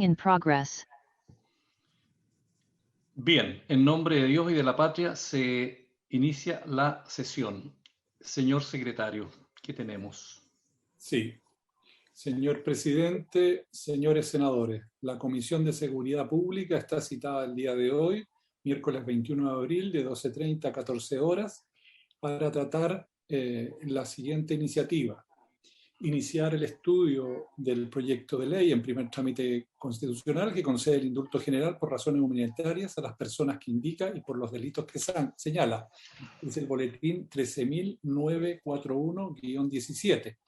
In progress. Bien, en nombre de Dios y de la patria se inicia la sesión. Señor secretario, ¿qué tenemos? Sí. Señor presidente, señores senadores, la Comisión de Seguridad Pública está citada el día de hoy, miércoles 21 de abril, de 12:30 a 14 horas, para tratar la siguiente iniciativa. Iniciar el estudio del proyecto de ley en primer trámite constitucional que concede el indulto general por razones humanitarias a las personas que indica y por los delitos que señala. Es el boletín 13.941-17.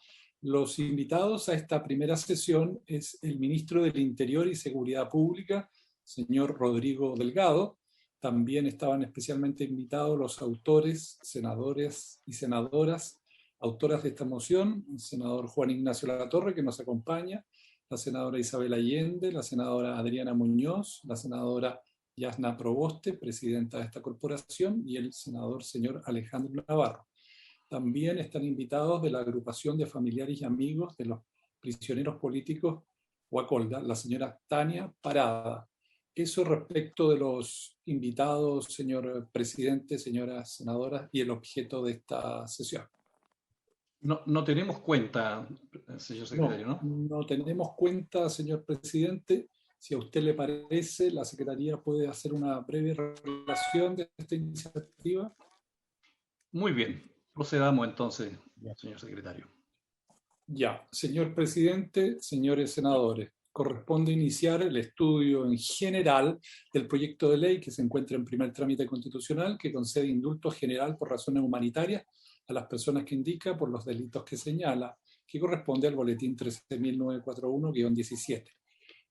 Los invitados a esta primera sesión es el ministro del Interior y Seguridad Pública, señor Rodrigo Delgado. También estaban especialmente invitados los autores, senadores y senadoras autoras de esta moción, el senador Juan Ignacio Latorre, que nos acompaña, la senadora Isabel Allende, la senadora Adriana Muñoz, la senadora Yasna Proboste, presidenta de esta corporación, y el senador señor Alejandro Navarro. También están invitados de la agrupación de familiares y amigos de los prisioneros políticos Huacolda, la señora Tania Parada. Eso respecto de los invitados, señor presidente, señoras senadoras, y el objeto de esta sesión. No tenemos cuenta, señor secretario, ¿no? No tenemos cuenta, señor presidente. Si a usted le parece, la Secretaría puede hacer una breve relación de esta iniciativa. Muy bien, procedamos entonces, señor secretario. Ya, señor presidente, señores senadores, corresponde iniciar el estudio en general del proyecto de ley que se encuentra en primer trámite constitucional que concede indulto general por razones humanitarias a las personas que indica por los delitos que señala, que corresponde al boletín 13.941-17.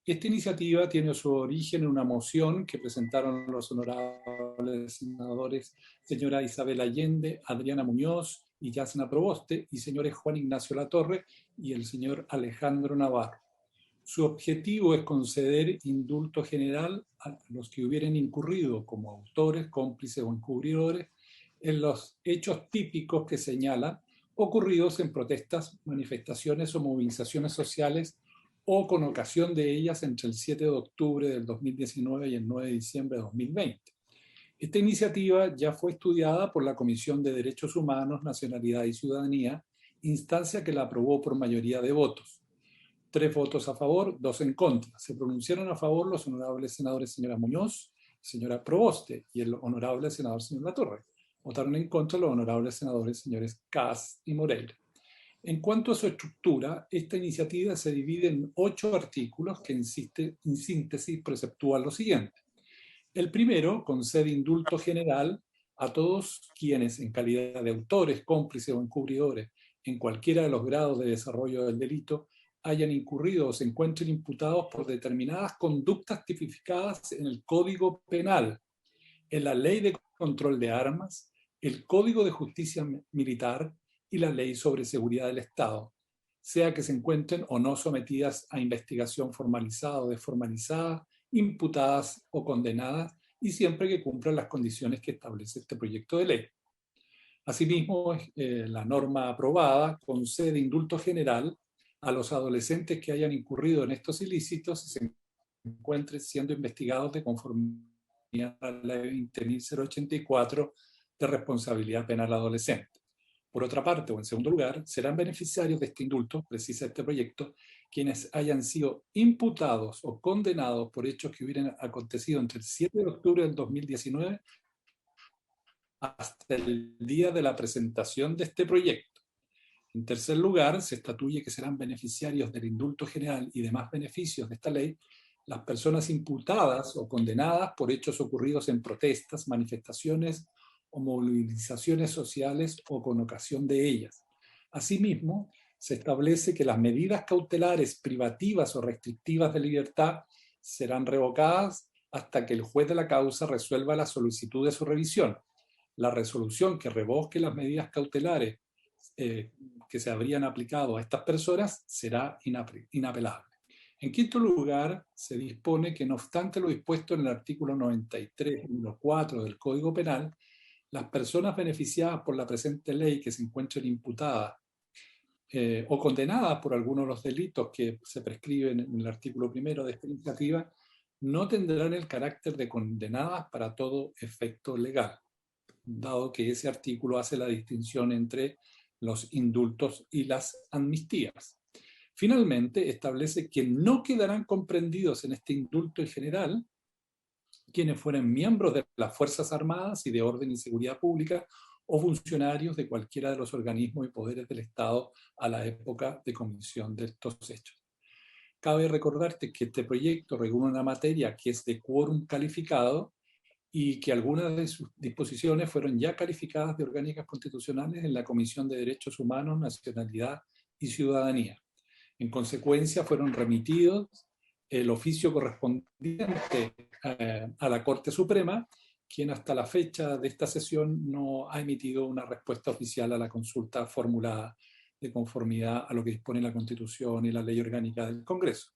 Esta iniciativa tiene su origen en una moción que presentaron los honorables senadores señora Isabel Allende, Adriana Muñoz y Yasna Proboste, y señores Juan Ignacio Latorre y el señor Alejandro Navarro. Su objetivo es conceder indulto general a los que hubieran incurrido como autores, cómplices o encubridores en los hechos típicos que señalan ocurridos en protestas, manifestaciones o movilizaciones sociales o con ocasión de ellas entre el 7 de octubre del 2019 y el 9 de diciembre de 2020. Esta iniciativa ya fue estudiada por la Comisión de Derechos Humanos, Nacionalidad y Ciudadanía, instancia que la aprobó por mayoría de votos. 3 votos a favor, 2 en contra. Se pronunciaron a favor los honorables senadores señora Muñoz, señora Proboste y el honorable senador señor Latorre. Votaron en contra los honorables senadores señores Kass y Moreira. En cuanto a su estructura, esta iniciativa se divide en 8 artículos que en síntesis preceptúan lo siguiente. El primero concede indulto general a todos quienes, en calidad de autores, cómplices o encubridores, en cualquiera de los grados de desarrollo del delito, hayan incurrido o se encuentren imputados por determinadas conductas tipificadas en el Código Penal, en la Ley de Control de Armas, el Código de Justicia Militar y la Ley sobre Seguridad del Estado, sea que se encuentren o no sometidas a investigación formalizada o desformalizada, imputadas o condenadas, y siempre que cumplan las condiciones que establece este proyecto de ley. Asimismo, la norma aprobada concede indulto general a los adolescentes que hayan incurrido en estos ilícitos y se encuentren siendo investigados de conformidad a la ley 20.084 de responsabilidad penal adolescente. Por otra parte, o en segundo lugar, serán beneficiarios de este indulto, precisa este proyecto, quienes hayan sido imputados o condenados por hechos que hubieran acontecido entre el 7 de octubre del 2019 hasta el día de la presentación de este proyecto. En tercer lugar, se estatuye que serán beneficiarios del indulto general y demás beneficios de esta ley las personas imputadas o condenadas por hechos ocurridos en protestas, manifestaciones o movilizaciones sociales o con ocasión de ellas. Asimismo, se establece que las medidas cautelares privativas o restrictivas de libertad serán revocadas hasta que el juez de la causa resuelva la solicitud de su revisión. La resolución que revoque las medidas cautelares que se habrían aplicado a estas personas será inapelable. En quinto lugar, se dispone que no obstante lo dispuesto en el artículo 93.4 del Código Penal, las personas beneficiadas por la presente ley que se encuentren imputadas o condenadas por algunos de los delitos que se prescriben en el artículo 1 de esta iniciativa, no tendrán el carácter de condenadas para todo efecto legal, dado que ese artículo hace la distinción entre los indultos y las amnistías. Finalmente, establece que no quedarán comprendidos en este indulto en general quienes fueran miembros de las Fuerzas Armadas y de Orden y Seguridad Pública o funcionarios de cualquiera de los organismos y poderes del Estado a la época de comisión de estos hechos. Cabe recordarte que este proyecto regula una materia que es de quórum calificado y que algunas de sus disposiciones fueron ya calificadas de orgánicas constitucionales en la Comisión de Derechos Humanos, Nacionalidad y Ciudadanía. En consecuencia, fueron remitidos el oficio correspondiente a la Corte Suprema, quien hasta la fecha de esta sesión no ha emitido una respuesta oficial a la consulta formulada de conformidad a lo que dispone la Constitución y la Ley Orgánica del Congreso.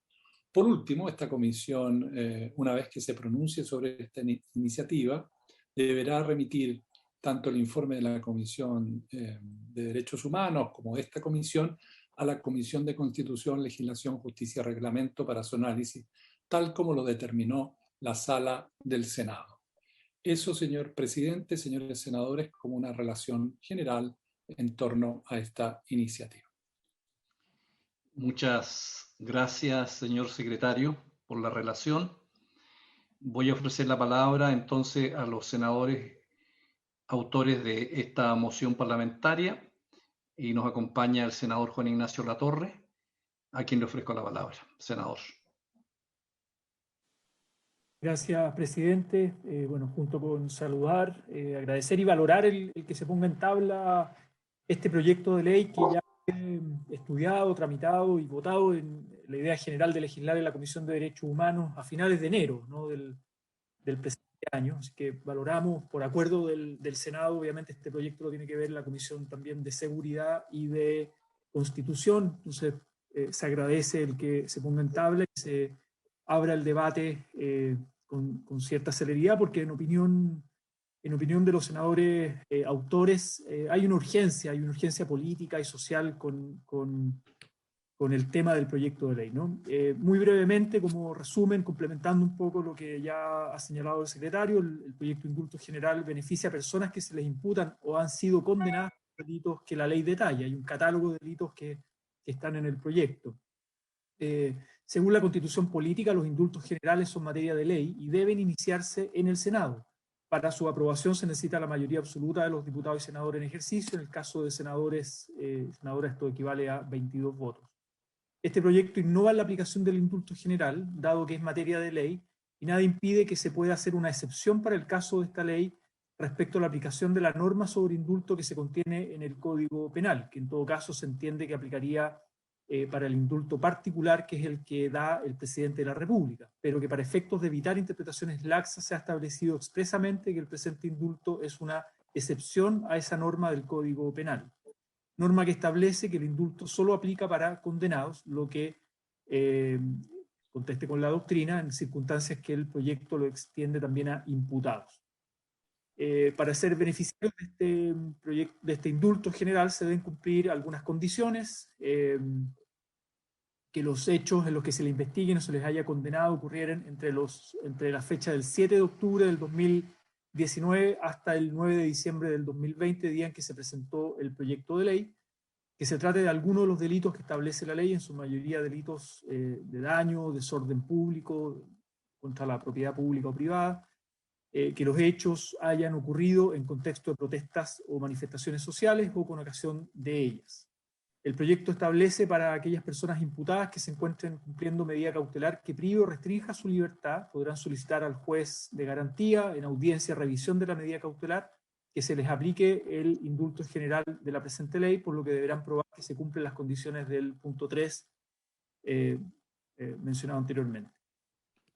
Por último, esta comisión, una vez que se pronuncie sobre esta iniciativa, deberá remitir tanto el informe de la Comisión de Derechos Humanos como de esta comisión a la Comisión de Constitución, Legislación, Justicia y Reglamento para su análisis, tal como lo determinó la Sala del Senado. Eso, señor presidente, señores senadores, como una relación general en torno a esta iniciativa. Muchas gracias, señor secretario, por la relación. Voy a ofrecer la palabra entonces a los senadores autores de esta moción parlamentaria y nos acompaña el senador Juan Ignacio Latorre, a quien le ofrezco la palabra. Senador. Gracias, presidente. Bueno, junto con saludar, agradecer y valorar el que se ponga en tabla este proyecto de ley que ya fue estudiado, tramitado y votado en la idea general de legislar en la Comisión de Derechos Humanos a finales de enero, ¿no?, del presente año. Así que valoramos, por acuerdo del Senado, obviamente este proyecto lo tiene que ver la Comisión también de Seguridad y de Constitución. Entonces, se agradece el que se ponga en tabla y se abra el debate con cierta celeridad, porque en opinión de los senadores autores hay una urgencia política y social con el tema del proyecto de ley, ¿no? Muy brevemente, como resumen, complementando un poco lo que ya ha señalado el secretario, el proyecto de indulto general beneficia a personas que se les imputan o han sido condenadas por delitos que la ley detalla. Hay un catálogo de delitos que están en el proyecto. Según la Constitución Política, los indultos generales son materia de ley y deben iniciarse en el Senado. Para su aprobación se necesita la mayoría absoluta de los diputados y senadores en ejercicio. En el caso de senadoras, esto equivale a 22 votos. Este proyecto innova la aplicación del indulto general, dado que es materia de ley, y nada impide que se pueda hacer una excepción para el caso de esta ley respecto a la aplicación de la norma sobre indulto que se contiene en el Código Penal, que en todo caso se entiende que aplicaría para el indulto particular, que es el que da el presidente de la República, pero que para efectos de evitar interpretaciones laxas se ha establecido expresamente que el presente indulto es una excepción a esa norma del Código Penal. Norma que establece que el indulto solo aplica para condenados, lo que conteste con la doctrina en circunstancias que el proyecto lo extiende también a imputados. Para ser beneficiarios de este indulto general se deben cumplir algunas condiciones, que los hechos en los que se le investiguen o se les haya condenado ocurrieran entre la fecha del 7 de octubre del 2019 hasta el 9 de diciembre del 2020, día en que se presentó el proyecto de ley, que se trate de alguno de los delitos que establece la ley, en su mayoría delitos de daño, desorden público, contra la propiedad pública o privada, que los hechos hayan ocurrido en contexto de protestas o manifestaciones sociales o con ocasión de ellas. El proyecto establece para aquellas personas imputadas que se encuentren cumpliendo medida cautelar que prive o restrinja su libertad, podrán solicitar al juez de garantía en audiencia revisión de la medida cautelar que se les aplique el indulto general de la presente ley, por lo que deberán probar que se cumplen las condiciones del punto 3 mencionado anteriormente.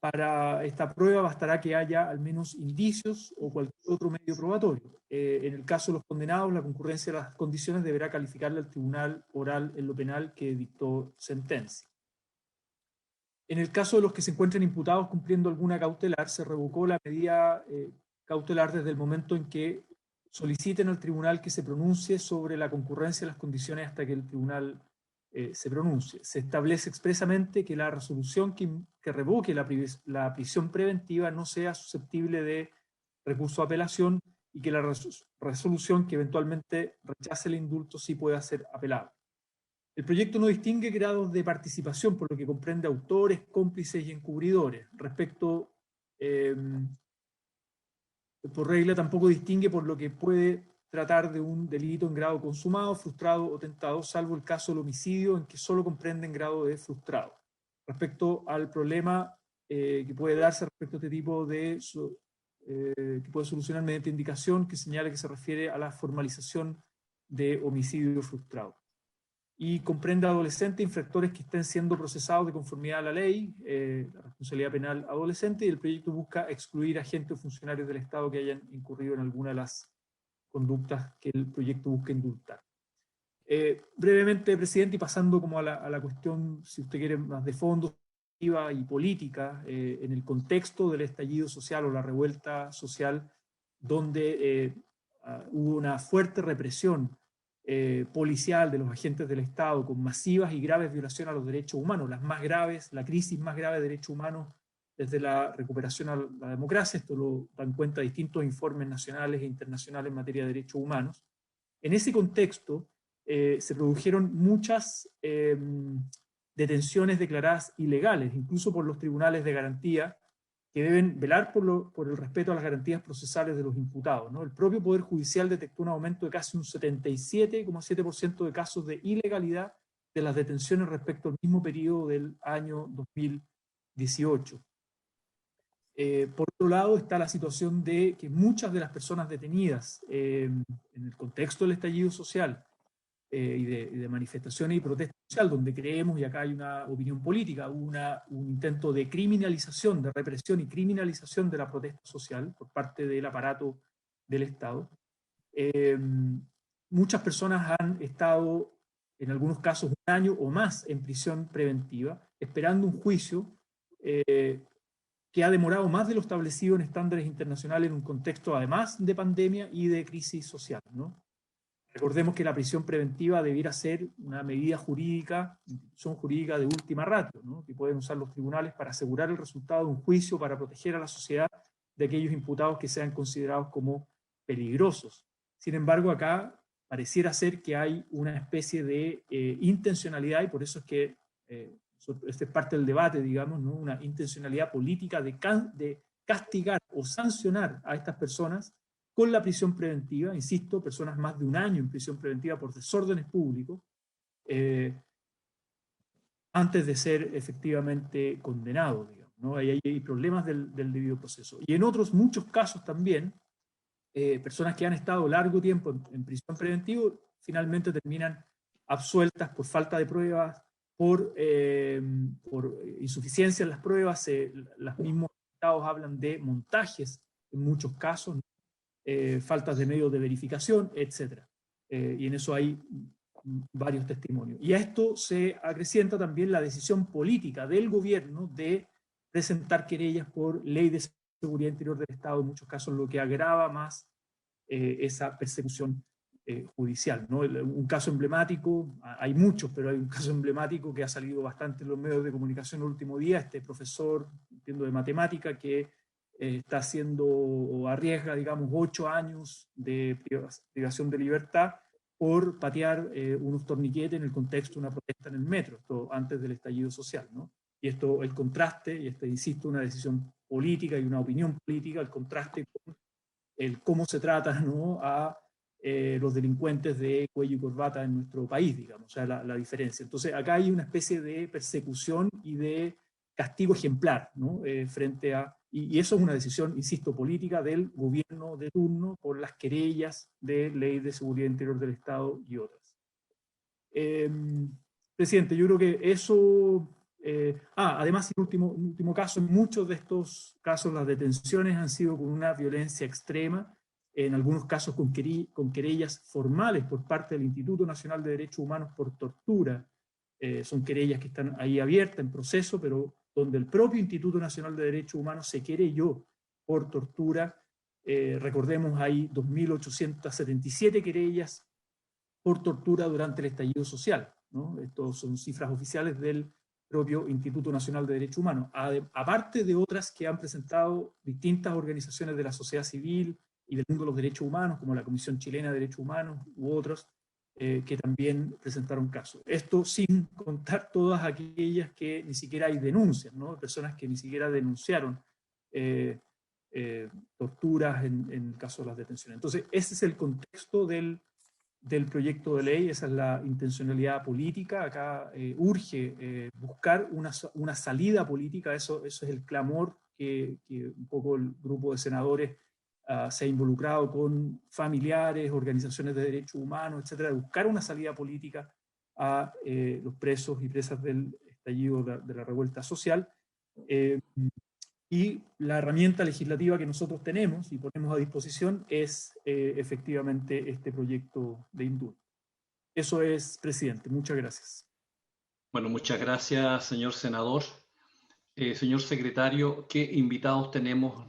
Para esta prueba bastará que haya al menos indicios o cualquier otro medio probatorio. En el caso de los condenados, la concurrencia de las condiciones deberá calificarle al tribunal oral en lo penal que dictó sentencia. En el caso de los que se encuentren imputados cumpliendo alguna cautelar, se revocó la medida cautelar desde el momento en que soliciten al tribunal que se pronuncie sobre la concurrencia de las condiciones hasta que el tribunal se pronuncie. Se establece expresamente que la resolución que revoque la prisión preventiva no sea susceptible de recurso de apelación y que la resolución que eventualmente rechace el indulto sí pueda ser apelable. El proyecto no distingue grados de participación, por lo que comprende autores, cómplices y encubridores. Respecto, por regla, tampoco distingue por lo que puede tratar de un delito en grado consumado, frustrado o tentado, salvo el caso del homicidio, en que solo comprende en grado de frustrado. Respecto al problema que puede darse respecto a este tipo de que puede solucionar mediante indicación que señala que se refiere a la formalización de homicidio frustrado. Y comprende a adolescentes infractores que estén siendo procesados de conformidad a la ley, la responsabilidad penal adolescente, y el proyecto busca excluir agentes o funcionarios del Estado que hayan incurrido en alguna de las conductas que el proyecto busca indultar. Brevemente, presidente, y pasando como a la cuestión, si usted quiere, más de fondo y política, en el contexto del estallido social o la revuelta social, donde hubo una fuerte represión policial de los agentes del Estado con masivas y graves violaciones a los derechos humanos, las más graves, la crisis más grave de derechos humanos desde la recuperación a la democracia. Esto lo dan cuenta distintos informes nacionales e internacionales en materia de derechos humanos. En ese contexto se produjeron muchas detenciones declaradas ilegales, incluso por los tribunales de garantía, que deben velar por el respeto a las garantías procesales de los imputados, ¿no? El propio Poder Judicial detectó un aumento de casi un 77,7% de casos de ilegalidad de las detenciones respecto al mismo periodo del año 2018. Por otro lado está la situación de que muchas de las personas detenidas en el contexto del estallido social y de manifestaciones y protesta social, donde creemos, y acá hay una opinión política, un intento de criminalización, de represión y criminalización de la protesta social por parte del aparato del Estado. Muchas personas han estado, en algunos casos, 1 año o más en prisión preventiva, esperando un juicio que ha demorado más de lo establecido en estándares internacionales en un contexto, además de pandemia y de crisis social, ¿no? Recordemos que la prisión preventiva debiera ser una medida jurídica, institución jurídica de última ratio, ¿no? Que pueden usar los tribunales para asegurar el resultado de un juicio, para proteger a la sociedad de aquellos imputados que sean considerados como peligrosos. Sin embargo, acá pareciera ser que hay una especie de intencionalidad, y por eso es que este es parte del debate, digamos, ¿no? Una intencionalidad política de castigar o sancionar a estas personas con la prisión preventiva, insisto, personas más de 1 año en prisión preventiva por desórdenes públicos, antes de ser efectivamente condenados, digamos, ¿no? Ahí hay problemas del debido proceso. Y en otros muchos casos también, personas que han estado largo tiempo en prisión preventiva finalmente terminan absueltas por falta de pruebas, por insuficiencia en las pruebas. Los mismos estados hablan de montajes en muchos casos, ¿no? Faltas de medios de verificación, etc. Y en eso hay varios testimonios. Y a esto se acrecienta también la decisión política del gobierno de presentar querellas por ley de seguridad interior del Estado, en muchos casos, lo que agrava más esa persecución judicial, ¿no? Un caso emblemático, hay muchos, pero hay un caso emblemático que ha salido bastante en los medios de comunicación el último día, este profesor, entiendo, de matemática, que está haciendo o arriesga, digamos, 8 años de privación de libertad por patear unos torniquetes en el contexto de una protesta en el metro, esto antes del estallido social, ¿no? Y esto, el contraste, y insisto, una decisión política y una opinión política, el contraste con el cómo se trata, ¿no?, a los delincuentes de cuello y corbata en nuestro país, digamos, o sea, la diferencia. Entonces, acá hay una especie de persecución y de castigo ejemplar, ¿no? Frente a, y eso es una decisión, insisto, política del gobierno de turno por las querellas de ley de seguridad interior del Estado y otras. Presidente, yo creo que eso... además, en último caso, en muchos de estos casos las detenciones han sido con una violencia extrema, en algunos casos con querellas formales por parte del Instituto Nacional de Derechos Humanos por tortura. Son querellas que están ahí abiertas en proceso, pero donde el propio Instituto Nacional de Derechos Humanos se querelló por tortura. Recordemos, hay 2.877 querellas por tortura durante el estallido social. ¿no? Estos son cifras oficiales del propio Instituto Nacional de Derechos Humanos, aparte de otras que han presentado distintas organizaciones de la sociedad civil y del mundo de los derechos humanos, como la Comisión Chilena de Derechos Humanos u otros, que también presentaron casos. Esto sin contar todas aquellas que ni siquiera hay denuncias, ¿no? Personas que ni siquiera denunciaron torturas en el caso de las detenciones. Entonces, ese es el contexto del proyecto de ley, esa es la intencionalidad política. Acá urge buscar una salida política, eso es el clamor que un poco el grupo de senadores se ha involucrado con familiares, organizaciones de derechos humanos, etcétera, de buscar una salida política a los presos y presas del estallido de la revuelta social. Y la herramienta legislativa que nosotros tenemos y ponemos a disposición es efectivamente este proyecto de indulto. Eso es, presidente. Muchas gracias. Bueno, muchas gracias, señor senador. Señor secretario, ¿qué invitados tenemos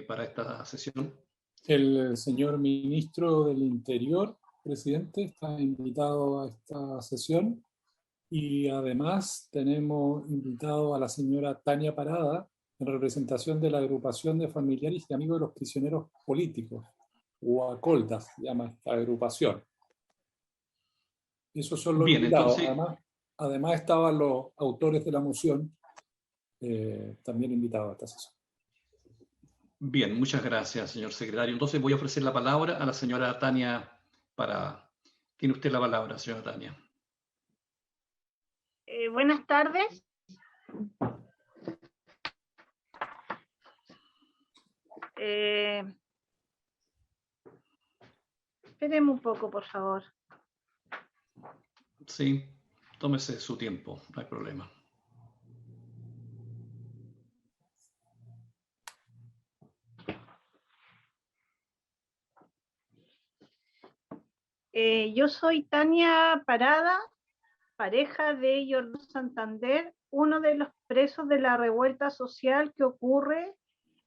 para esta sesión? El señor ministro del Interior, presidente, está invitado a esta sesión. Y además tenemos invitado a la señora Tania Parada, en representación de la agrupación de familiares y amigos de los prisioneros políticos, o ACOLDAS, se llama esta agrupación. Esos son los Bien, invitados. entonces, Además estaban los autores de la moción también invitados a esta sesión. bien, muchas gracias, señor secretario. Entonces voy a ofrecer la palabra a la señora Tania Parada. Tiene usted la palabra, señora Tania. Buenas tardes. Espérenme un poco, por favor. Sí, tómese su tiempo, no hay problema. Yo soy Tania Parada, pareja de Jordano Santander, uno de los presos de la revuelta social que ocurre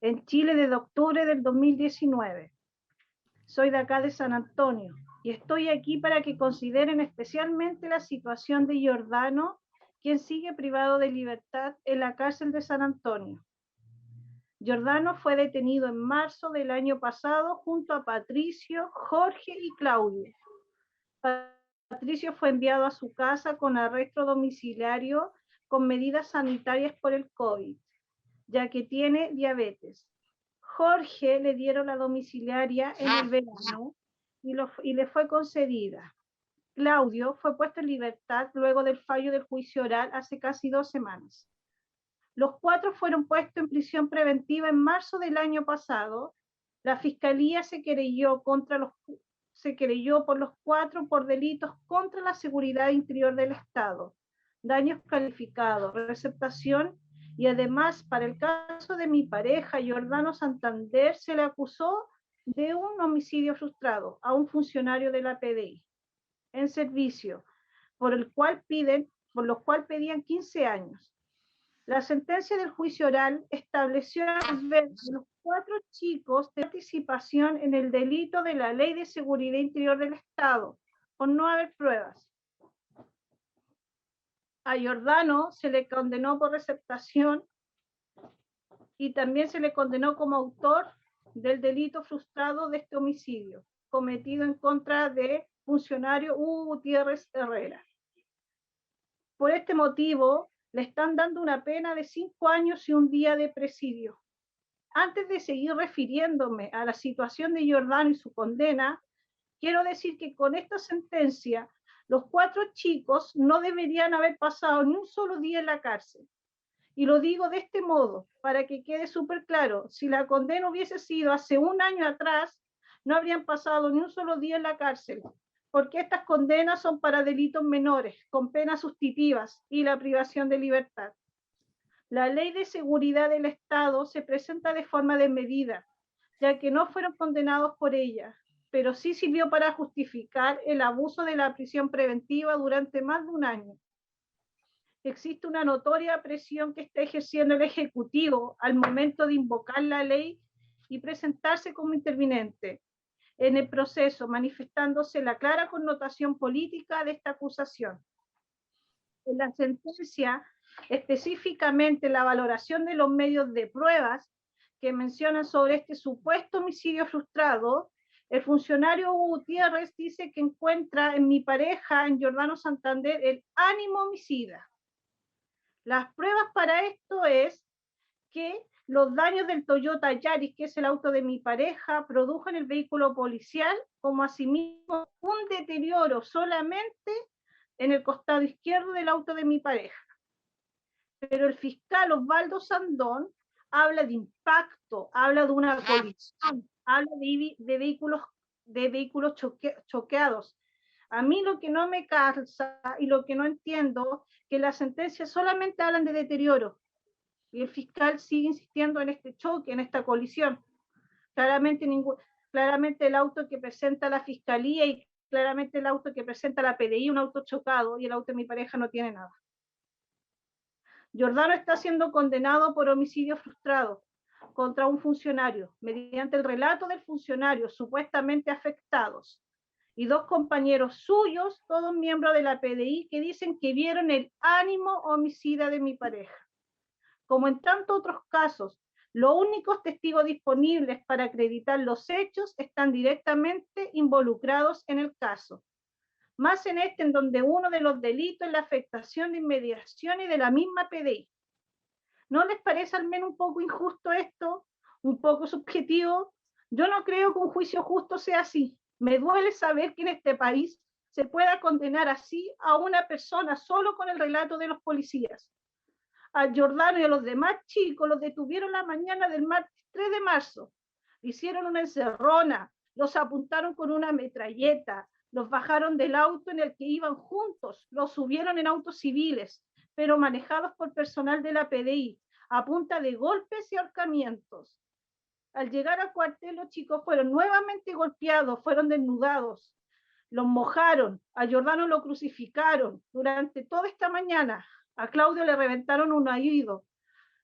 en Chile desde octubre del 2019. Soy de acá de San Antonio y estoy aquí para que consideren especialmente la situación de Jordano, quien sigue privado de libertad en la cárcel de San Antonio. Jordano fue detenido en marzo del año pasado junto a Patricio, Jorge y Claudio. Patricio fue enviado a su casa con arresto domiciliario con medidas sanitarias por el COVID, ya que tiene diabetes. Jorge le dieron la domiciliaria en el verano y le fue concedida. Claudio fue puesto en libertad luego del fallo del juicio oral hace casi 2 semanas. Los 4 fueron puestos en prisión preventiva en marzo del año pasado. La fiscalía se querelló por los 4 por delitos contra la seguridad interior del Estado, daños calificados, receptación, y además para el caso de mi pareja Jordano Santander se le acusó de un homicidio frustrado a un funcionario de la PDI en servicio, por los cuales pedían 15 años. La sentencia del juicio oral estableció de los 4 chicos de participación en el delito de la Ley de Seguridad Interior del Estado, por no haber pruebas. A Jordano se le condenó por receptación y también se le condenó como autor del delito frustrado de este homicidio, cometido en contra de funcionario Hugo Gutiérrez Herrera. Por este motivo, le están dando una pena de 5 años y 1 día de presidio. Antes de seguir refiriéndome a la situación de Jordano y su condena, quiero decir que con esta sentencia, los 4 chicos no deberían haber pasado ni un solo día en la cárcel. Y lo digo de este modo, para que quede súper claro, si la condena hubiese sido hace 1 año atrás, no habrían pasado ni un solo día en la cárcel, porque estas condenas son para delitos menores, con penas sustitutivas y la privación de libertad. La Ley de Seguridad del Estado se presenta de forma desmedida, ya que no fueron condenados por ella, pero sí sirvió para justificar el abuso de la prisión preventiva durante más de 1 año. Existe una notoria presión que está ejerciendo el Ejecutivo al momento de invocar la ley y presentarse como interviniente. en el proceso, manifestándose la clara connotación política de esta acusación. En la sentencia, específicamente la valoración de los medios de pruebas que mencionan sobre este supuesto homicidio frustrado, el funcionario Hugo Gutiérrez dice que encuentra en mi pareja, en Giordano Santander, el ánimo homicida. Las pruebas para esto es que los daños del Toyota Yaris, que es el auto de mi pareja, produjo en el vehículo policial, como asimismo un deterioro solamente en el costado izquierdo del auto de mi pareja. Pero el fiscal Osvaldo Sandón habla de impacto, habla de una colisión, habla de vehículos choqueados. A mí lo que no me calza y lo que no entiendo, que las sentencias solamente hablan de deterioro, y el fiscal sigue insistiendo en este choque, en esta colisión. Claramente el auto que presenta la fiscalía y claramente el auto que presenta la PDI, un auto chocado, y el auto de mi pareja no tiene nada. Giordano está siendo condenado por homicidio frustrado contra un funcionario, mediante el relato del funcionario supuestamente afectados, y dos compañeros suyos, todos miembros de la PDI, que dicen que vieron el ánimo homicida de mi pareja. Como en tantos otros casos, los únicos testigos disponibles para acreditar los hechos están directamente involucrados en el caso. Más en este, en donde uno de los delitos es la afectación de inmediación y de la misma PDI. ¿No les parece al menos un poco injusto esto? ¿Un poco subjetivo? Yo no creo que un juicio justo sea así. Me duele saber que en este país se pueda condenar así a una persona solo con el relato de los policías. A Giordano y a los demás chicos los detuvieron la mañana del martes 3 de marzo. Hicieron una encerrona, los apuntaron con una metralleta, los bajaron del auto en el que iban juntos, los subieron en autos civiles, pero manejados por personal de la PDI, a punta de golpes y ahorcamientos. Al llegar al cuartel, los chicos fueron nuevamente golpeados, fueron desnudados, los mojaron, a Giordano lo crucificaron durante toda esta mañana. A Claudio le reventaron un oído,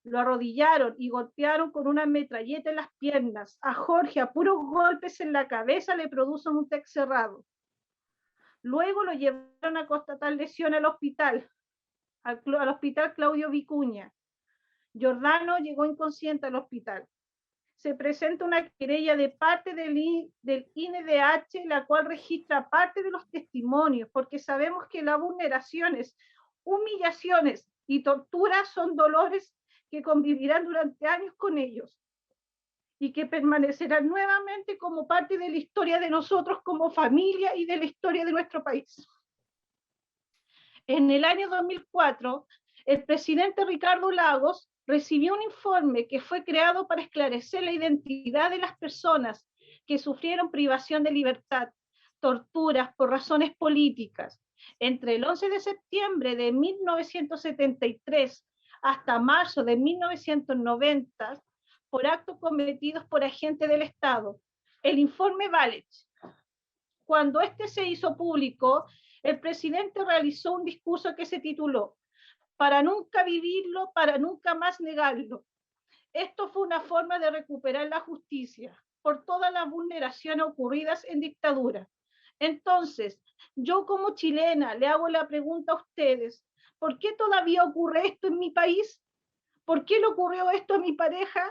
lo arrodillaron y golpearon con una metralleta en las piernas. A Jorge, a puros golpes en la cabeza, le producen un TEC cerrado. Luego lo llevaron a constatar lesiones al hospital Claudio Vicuña. Giordano llegó inconsciente al hospital. Se presenta una querella de parte del INDH, la cual registra parte de los testimonios, porque sabemos que las vulneraciones, humillaciones y torturas son dolores que convivirán durante años con ellos y que permanecerán nuevamente como parte de la historia de nosotros como familia y de la historia de nuestro país. En el año 2004, el presidente Ricardo Lagos recibió un informe que fue creado para esclarecer la identidad de las personas que sufrieron privación de libertad, torturas por razones políticas, entre el 11 de septiembre de 1973 hasta marzo de 1990, por actos cometidos por agentes del Estado. El informe Valech. Cuando este se hizo público, el presidente realizó un discurso que se tituló "Para nunca vivirlo, para nunca más negarlo". Esto fue una forma de recuperar la justicia por todas las vulneraciones ocurridas en dictadura. Entonces, yo como chilena le hago la pregunta a ustedes, ¿por qué todavía ocurre esto en mi país? ¿Por qué le ocurrió esto a mi pareja?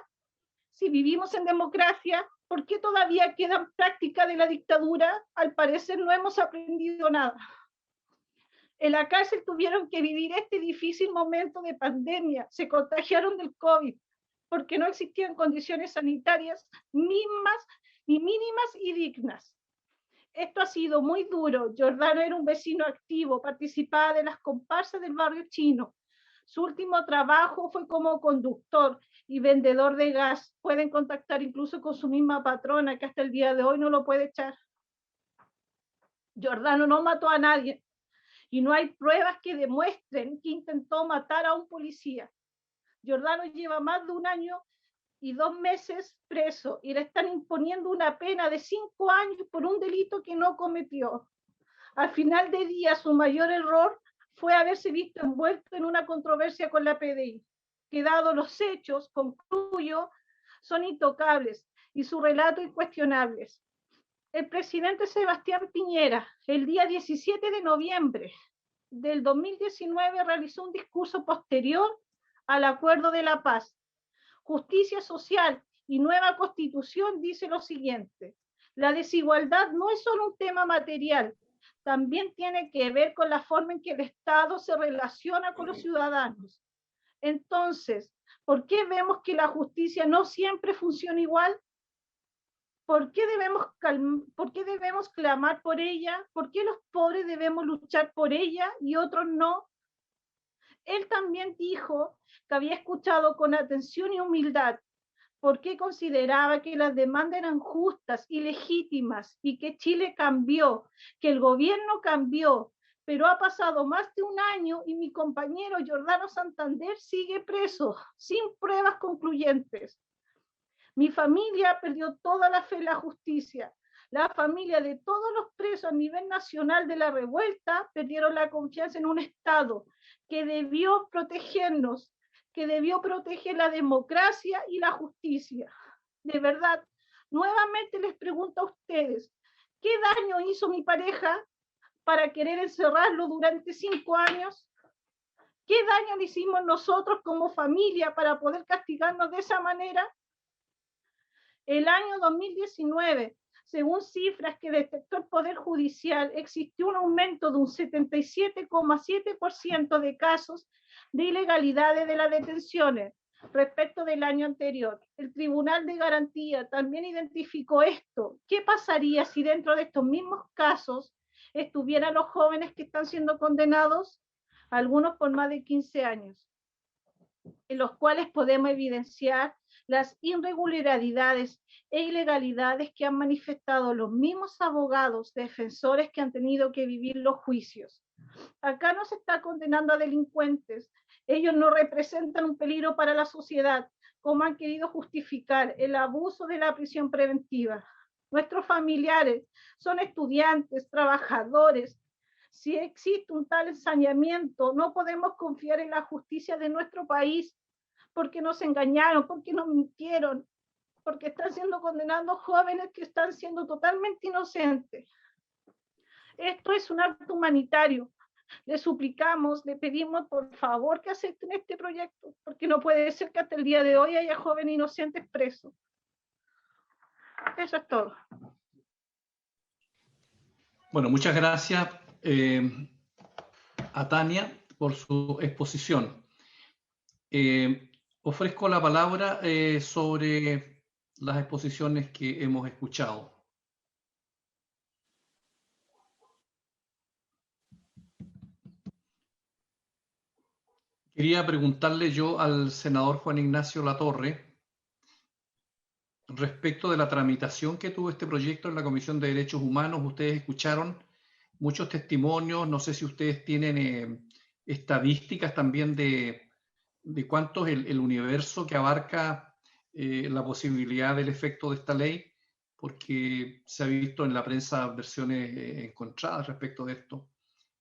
Si vivimos en democracia, ¿por qué todavía quedan prácticas de la dictadura? Al parecer no hemos aprendido nada. En la cárcel tuvieron que vivir este difícil momento de pandemia, se contagiaron del COVID, porque no existían condiciones sanitarias mínimas y dignas. Esto ha sido muy duro. Giordano era un vecino activo, participaba de las comparsas del barrio chino. Su último trabajo fue como conductor y vendedor de gas. Pueden contactar incluso con su misma patrona, que hasta el día de hoy no lo puede echar. Giordano no mató a nadie y no hay pruebas que demuestren que intentó matar a un policía. Giordano lleva más de 1 año y 2 meses preso y le están imponiendo una pena de 5 años por un delito que no cometió. Al final de día, su mayor error fue haberse visto envuelto en una controversia con la PDI, que dado los hechos, concluyo, son intocables y su relato incuestionables. el presidente Sebastián Piñera, el día 17 de noviembre del 2019, realizó un discurso posterior al Acuerdo de la Paz. Justicia social y nueva constitución dice lo siguiente: la desigualdad no es solo un tema material, también tiene que ver con la forma en que el Estado se relaciona con los ciudadanos. Entonces, ¿por qué vemos que la justicia no siempre funciona igual? ¿Por qué debemos clamar por ella? ¿Por qué los pobres debemos luchar por ella y otros no? Él también dijo que había escuchado con atención y humildad porque consideraba que las demandas eran justas y legítimas y que Chile cambió, que el gobierno cambió, pero ha pasado más de un año y mi compañero Giordano Santander sigue preso, sin pruebas concluyentes. Mi familia perdió toda la fe en la justicia. La familia de todos los presos a nivel nacional de la revuelta perdieron la confianza en un Estado que debió protegernos, que debió proteger la democracia y la justicia. De verdad, nuevamente les pregunto a ustedes, ¿qué daño hizo mi pareja para querer encerrarlo durante 5 años? ¿Qué daño le hicimos nosotros como familia para poder castigarnos de esa manera? El año 2019, según cifras que detectó el Poder Judicial, existió un aumento de un 77,7% de casos de ilegalidades de las detenciones respecto del año anterior. El Tribunal de Garantía también identificó esto. ¿Qué pasaría si dentro de estos mismos casos estuvieran los jóvenes que están siendo condenados, algunos por más de 15 años, en los cuales podemos evidenciar las irregularidades e ilegalidades que han manifestado los mismos abogados defensores que han tenido que vivir los juicios? Acá no se está condenando a delincuentes, ellos no representan un peligro para la sociedad, como han querido justificar el abuso de la prisión preventiva. Nuestros familiares son estudiantes, trabajadores. Si existe un tal ensañamiento, no podemos confiar en la justicia de nuestro país, porque nos engañaron, porque nos mintieron, porque están siendo condenados jóvenes que están siendo totalmente inocentes. Esto es un acto humanitario. Le suplicamos, le pedimos por favor que acepten este proyecto, porque no puede ser que hasta el día de hoy haya jóvenes inocentes presos. Eso es todo. Bueno, muchas gracias a Tania por su exposición. Ofrezco la palabra sobre las exposiciones que hemos escuchado. Quería preguntarle yo al senador Juan Ignacio Latorre respecto de la tramitación que tuvo este proyecto en la Comisión de Derechos Humanos. Ustedes escucharon muchos testimonios, no sé si ustedes tienen estadísticas también de cuánto es el universo que abarca la posibilidad del efecto de esta ley, porque se ha visto en la prensa versiones encontradas respecto de esto.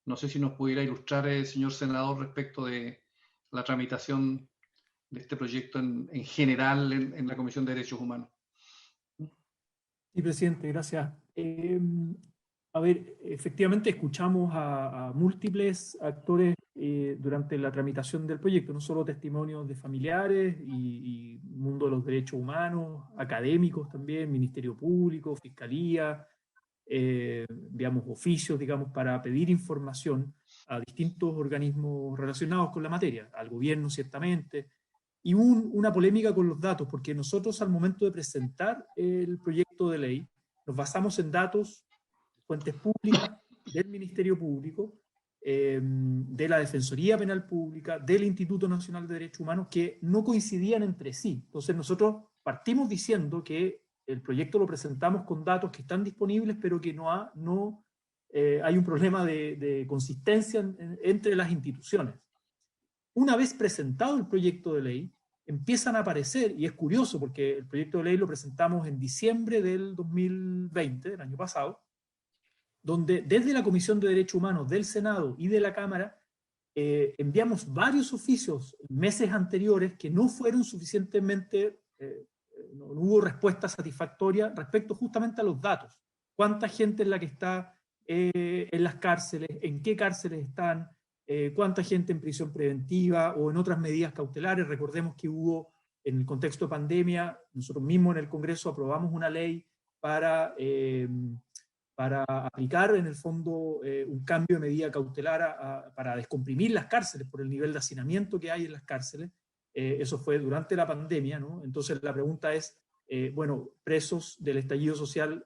No sé si nos pudiera ilustrar, señor senador, respecto de la tramitación de este proyecto en general en la Comisión de Derechos Humanos. Sí, presidente, gracias. A ver, efectivamente escuchamos a múltiples actores durante la tramitación del proyecto, no solo testimonios de familiares y mundo de los derechos humanos, académicos también, Ministerio Público, Fiscalía, digamos, oficios, digamos, para pedir información a distintos organismos relacionados con la materia, al gobierno ciertamente, y una polémica con los datos, porque nosotros al momento de presentar el proyecto de ley nos basamos en datos, fuentes públicas del Ministerio Público, de la Defensoría Penal Pública, del Instituto Nacional de Derechos Humanos, que no coincidían entre sí. Entonces nosotros partimos diciendo que el proyecto lo presentamos con datos que están disponibles, pero que hay un problema de consistencia entre las instituciones. Una vez presentado el proyecto de ley, empiezan a aparecer, y es curioso porque el proyecto de ley lo presentamos en diciembre del 2020, del año pasado, donde desde la Comisión de Derechos Humanos del Senado y de la Cámara enviamos varios oficios meses anteriores que no fueron suficientemente, no hubo respuesta satisfactoria respecto justamente a los datos. cuánta gente es la que está en las cárceles, en qué cárceles están, cuánta gente en prisión preventiva o en otras medidas cautelares. Recordemos que hubo, en el contexto de pandemia, nosotros mismos en el Congreso aprobamos una ley para aplicar en el fondo un cambio de medida cautelar para descomprimir las cárceles por el nivel de hacinamiento que hay en las cárceles. Eso fue durante la pandemia, ¿no? Entonces la pregunta es, bueno, presos del estallido social,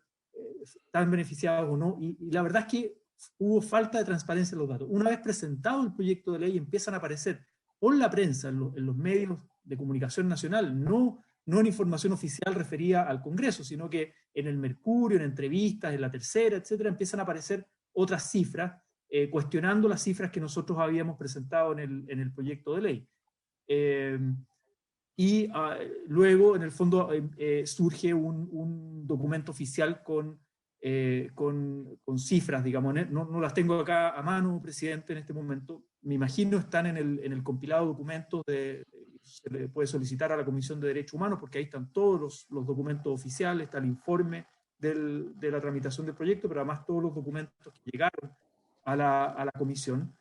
¿están beneficiados o no? Y la verdad es que hubo falta de transparencia en los datos. Una vez presentado el proyecto de ley, empiezan a aparecer por la prensa, en los medios de comunicación nacional, no en información oficial referida al Congreso, sino que en el Mercurio, en entrevistas, en La Tercera, etcétera, empiezan a aparecer otras cifras, cuestionando las cifras que nosotros habíamos presentado en el proyecto de ley. Luego, en el fondo, surge un documento oficial con cifras, digamos, no las tengo acá a mano, presidente, en este momento. Me imagino están en el compilado de documentos, se le puede solicitar a la Comisión de Derechos Humanos, porque ahí están todos los documentos oficiales, está el informe de la tramitación del proyecto, pero además todos los documentos que llegaron a la Comisión.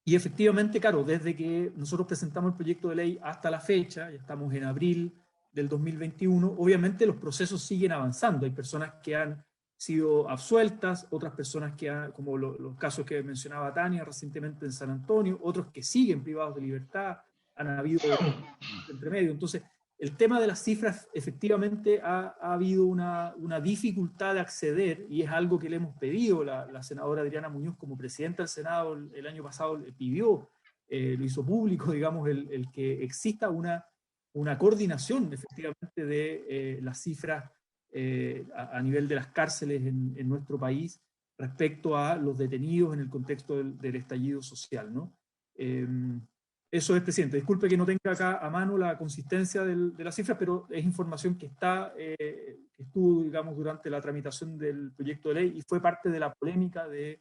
Y efectivamente, claro, desde que nosotros presentamos el proyecto de ley hasta la fecha, ya estamos en abril del 2021, obviamente los procesos siguen avanzando. Hay personas que han sido absueltas, otras personas como los casos que mencionaba Tania recientemente en San Antonio, otros que siguen privados de libertad, han habido entre medio. Entonces, el tema de las cifras, efectivamente ha habido una dificultad de acceder, y es algo que le hemos pedido. La senadora Adriana Muñoz, como presidenta del Senado el año pasado, le pidió, lo hizo público, digamos, el que exista una coordinación, efectivamente, de las cifras a nivel de las cárceles en nuestro país respecto a los detenidos en el contexto del estallido social, ¿no? Eso es, presidente. Disculpe que no tenga acá a mano la consistencia de las cifras, pero es información que estuvo, digamos, durante la tramitación del proyecto de ley y fue parte de la polémica de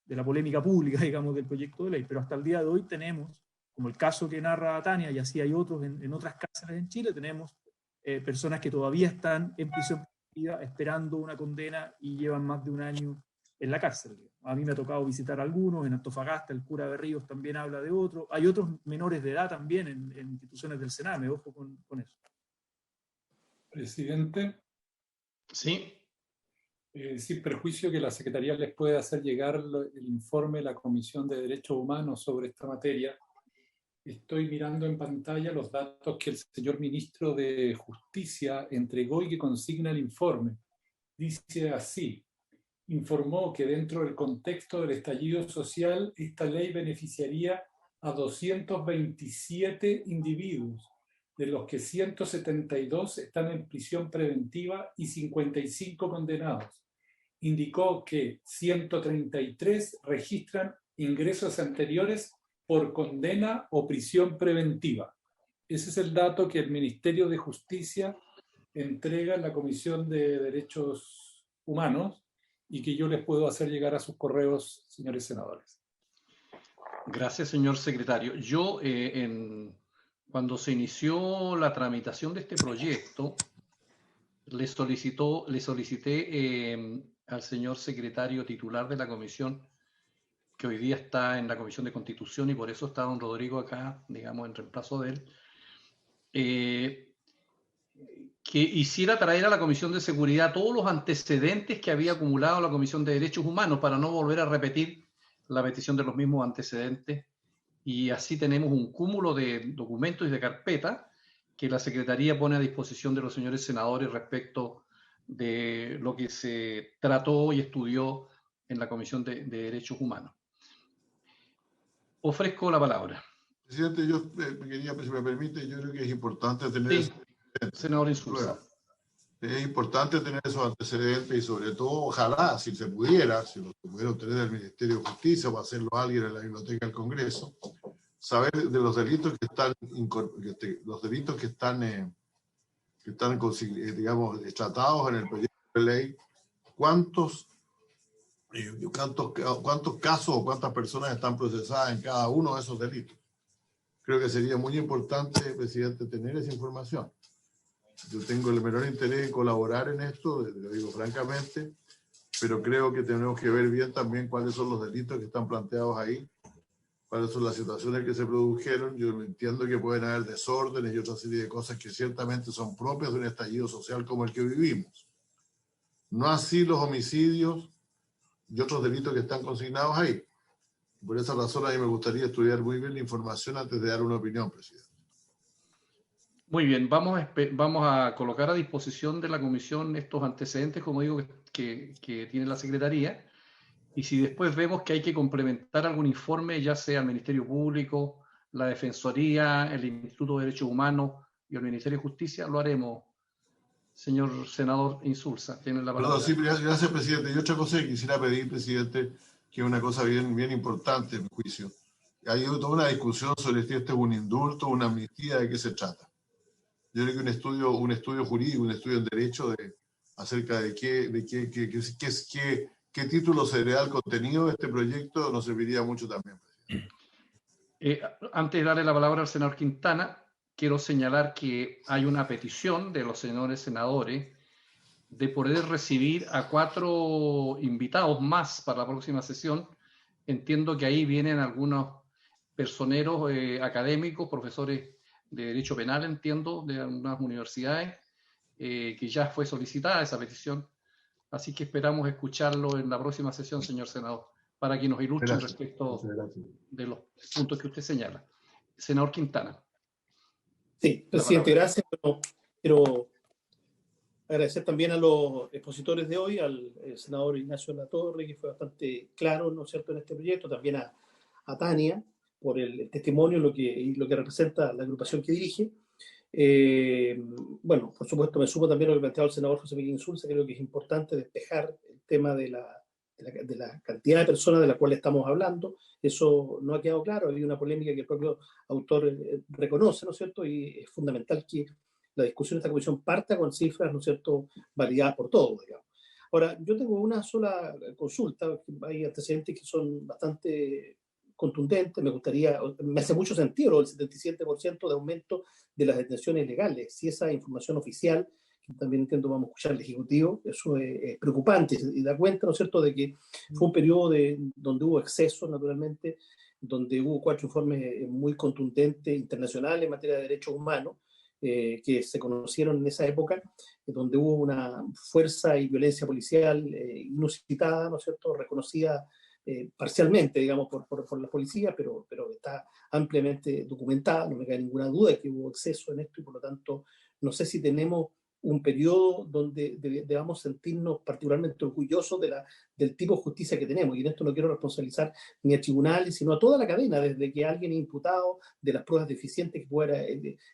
la polémica pública, digamos, del proyecto de ley. Pero hasta el día de hoy tenemos, como el caso que narra Tania, y así hay otros en otras cárceles en Chile, tenemos personas que todavía están en prisión preventiva esperando una condena y llevan más de un año en la cárcel. A mí me ha tocado visitar algunos, en Antofagasta el cura Berríos también habla de otros, hay otros menores de edad también en instituciones del Sename, ojo con eso. Presidente. Sí. Sin perjuicio que la Secretaría les puede hacer llegar el informe de la Comisión de Derechos Humanos sobre esta materia, estoy mirando en pantalla los datos que el señor ministro de Justicia entregó y que consigna el informe. Dice así: informó que dentro del contexto del estallido social, esta ley beneficiaría a 227 individuos, de los que 172 están en prisión preventiva y 55 condenados. Indicó que 133 registran ingresos anteriores por condena o prisión preventiva. Ese es el dato que el Ministerio de Justicia entrega en la Comisión de Derechos Humanos y que yo les puedo hacer llegar a sus correos, señores senadores. Gracias, señor secretario. Yo, cuando se inició la tramitación de este proyecto, le solicité al señor secretario titular de la comisión, que hoy día está en la Comisión de Constitución y por eso está don Rodrigo acá, digamos, en reemplazo de él, que hiciera traer a la Comisión de Seguridad todos los antecedentes que había acumulado la Comisión de Derechos Humanos para no volver a repetir la petición de los mismos antecedentes, y así tenemos un cúmulo de documentos y de carpetas que la Secretaría pone a disposición de los señores senadores respecto de lo que se trató y estudió en la Comisión de Derechos Humanos. Ofrezco la palabra. Presidente, yo quería, si me permite, yo creo que es importante tener... Sí, senador Insulza. Es importante tener esos antecedentes y sobre todo, ojalá, si se pudiera, si lo pudiera obtener del Ministerio de Justicia o hacerlo alguien en la Biblioteca del Congreso, saber de los delitos que están, digamos, tratados en el proyecto de ley, cuántos casos o cuántas personas están procesadas en cada uno de esos delitos. Creo que sería muy importante, presidente, tener esa información. Yo tengo el menor interés en colaborar en esto, lo digo francamente, pero creo que tenemos que ver bien también cuáles son los delitos que están planteados ahí, cuáles son las situaciones que se produjeron. Yo entiendo que pueden haber desórdenes y otra serie de cosas que ciertamente son propias de un estallido social como el que vivimos. No así los homicidios y otros delitos que están consignados ahí. Por esa razón a mí me gustaría estudiar muy bien la información antes de dar una opinión, presidente. Muy bien, vamos a colocar a disposición de la comisión estos antecedentes, como digo, que tiene la Secretaría, y si después vemos que hay que complementar algún informe, ya sea el Ministerio Público, la Defensoría, el Instituto de Derechos Humanos y el Ministerio de Justicia, lo haremos. Señor senador Insulza, tiene la palabra. Sí, gracias, presidente. Y otra cosa que quisiera pedir, presidente, que es una cosa bien importante, en mi juicio. Hay toda una discusión sobre si este es un indulto, una amnistía, de qué se trata. Yo creo que un estudio jurídico, un estudio en derecho acerca de qué título se le da al contenido de este proyecto nos serviría mucho también. Antes de darle la palabra al senador Quintana, quiero señalar que hay una petición de los senadores de poder recibir a 4 invitados más para la próxima sesión. Entiendo que ahí vienen algunos personeros académicos, profesores de Derecho Penal, entiendo, de algunas universidades, que ya fue solicitada esa petición. Así que esperamos escucharlo en la próxima sesión, señor senador, para que nos ilustre respecto de los puntos que usted señala. Senador Quintana. Sí, presidente, gracias. Bueno, quiero agradecer también a los expositores de hoy, al senador Ignacio Latorre, que fue bastante claro, ¿no es cierto?, en este proyecto, también a Tania, por el testimonio y lo que representa la agrupación que dirige. Bueno, por supuesto, me sumo también a lo que planteaba el senador José Miguel Insulza. Creo que es importante despejar el tema de la cantidad de personas de la cual estamos hablando. Eso no ha quedado claro. Hay una polémica que el propio autor reconoce, ¿no es cierto? Y es fundamental que la discusión de esta comisión parta con cifras, ¿no es cierto?, validadas por todos, digamos. Ahora, yo tengo una sola consulta. Hay antecedentes que son bastante contundente. Me hace mucho sentido el 77% de aumento de las detenciones legales. Si esa información oficial, que también entiendo vamos a escuchar al Ejecutivo, eso es preocupante y da cuenta, ¿no es cierto?, de que fue un periodo donde hubo excesos, naturalmente, donde hubo 4 informes muy contundentes internacionales en materia de derechos humanos, que se conocieron en esa época, donde hubo una fuerza y violencia policial inusitada, ¿no es cierto?, reconocida parcialmente, digamos, por la policía, pero está ampliamente documentada. No me cabe ninguna duda de que hubo exceso en esto y por lo tanto no sé si tenemos un periodo donde debamos sentirnos particularmente orgullosos del tipo de justicia que tenemos. Y en esto no quiero responsabilizar ni a tribunales, sino a toda la cadena, desde que alguien es imputado, de las pruebas deficientes que pueda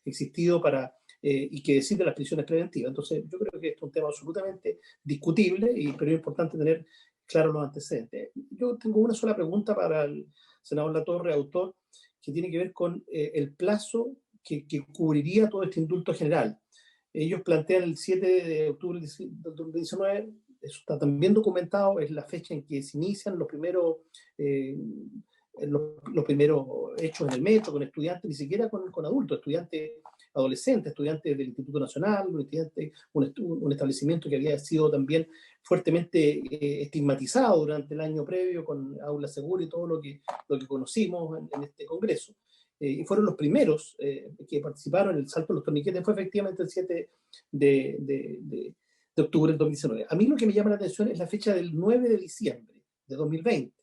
existido y que decide las prisiones preventivas. Entonces, yo creo que esto es un tema absolutamente discutible, pero es importante tener claro los antecedentes. Yo tengo una sola pregunta para el senador Latorre, autor, que tiene que ver con el plazo que cubriría todo este indulto general. Ellos plantean el 7 de octubre del 2019, eso está también documentado, es la fecha en que se inician los primeros hechos en el metro con estudiantes, ni siquiera con adultos, estudiantes adolescentes, estudiantes del Instituto Nacional, un establecimiento que había sido también fuertemente estigmatizado durante el año previo con Aula Segura y todo lo que conocimos en este congreso. Y fueron los primeros que participaron en el salto de los torniquetes. Fue efectivamente el 7 de octubre del 2019. A mí lo que me llama la atención es la fecha del 9 de diciembre de 2020,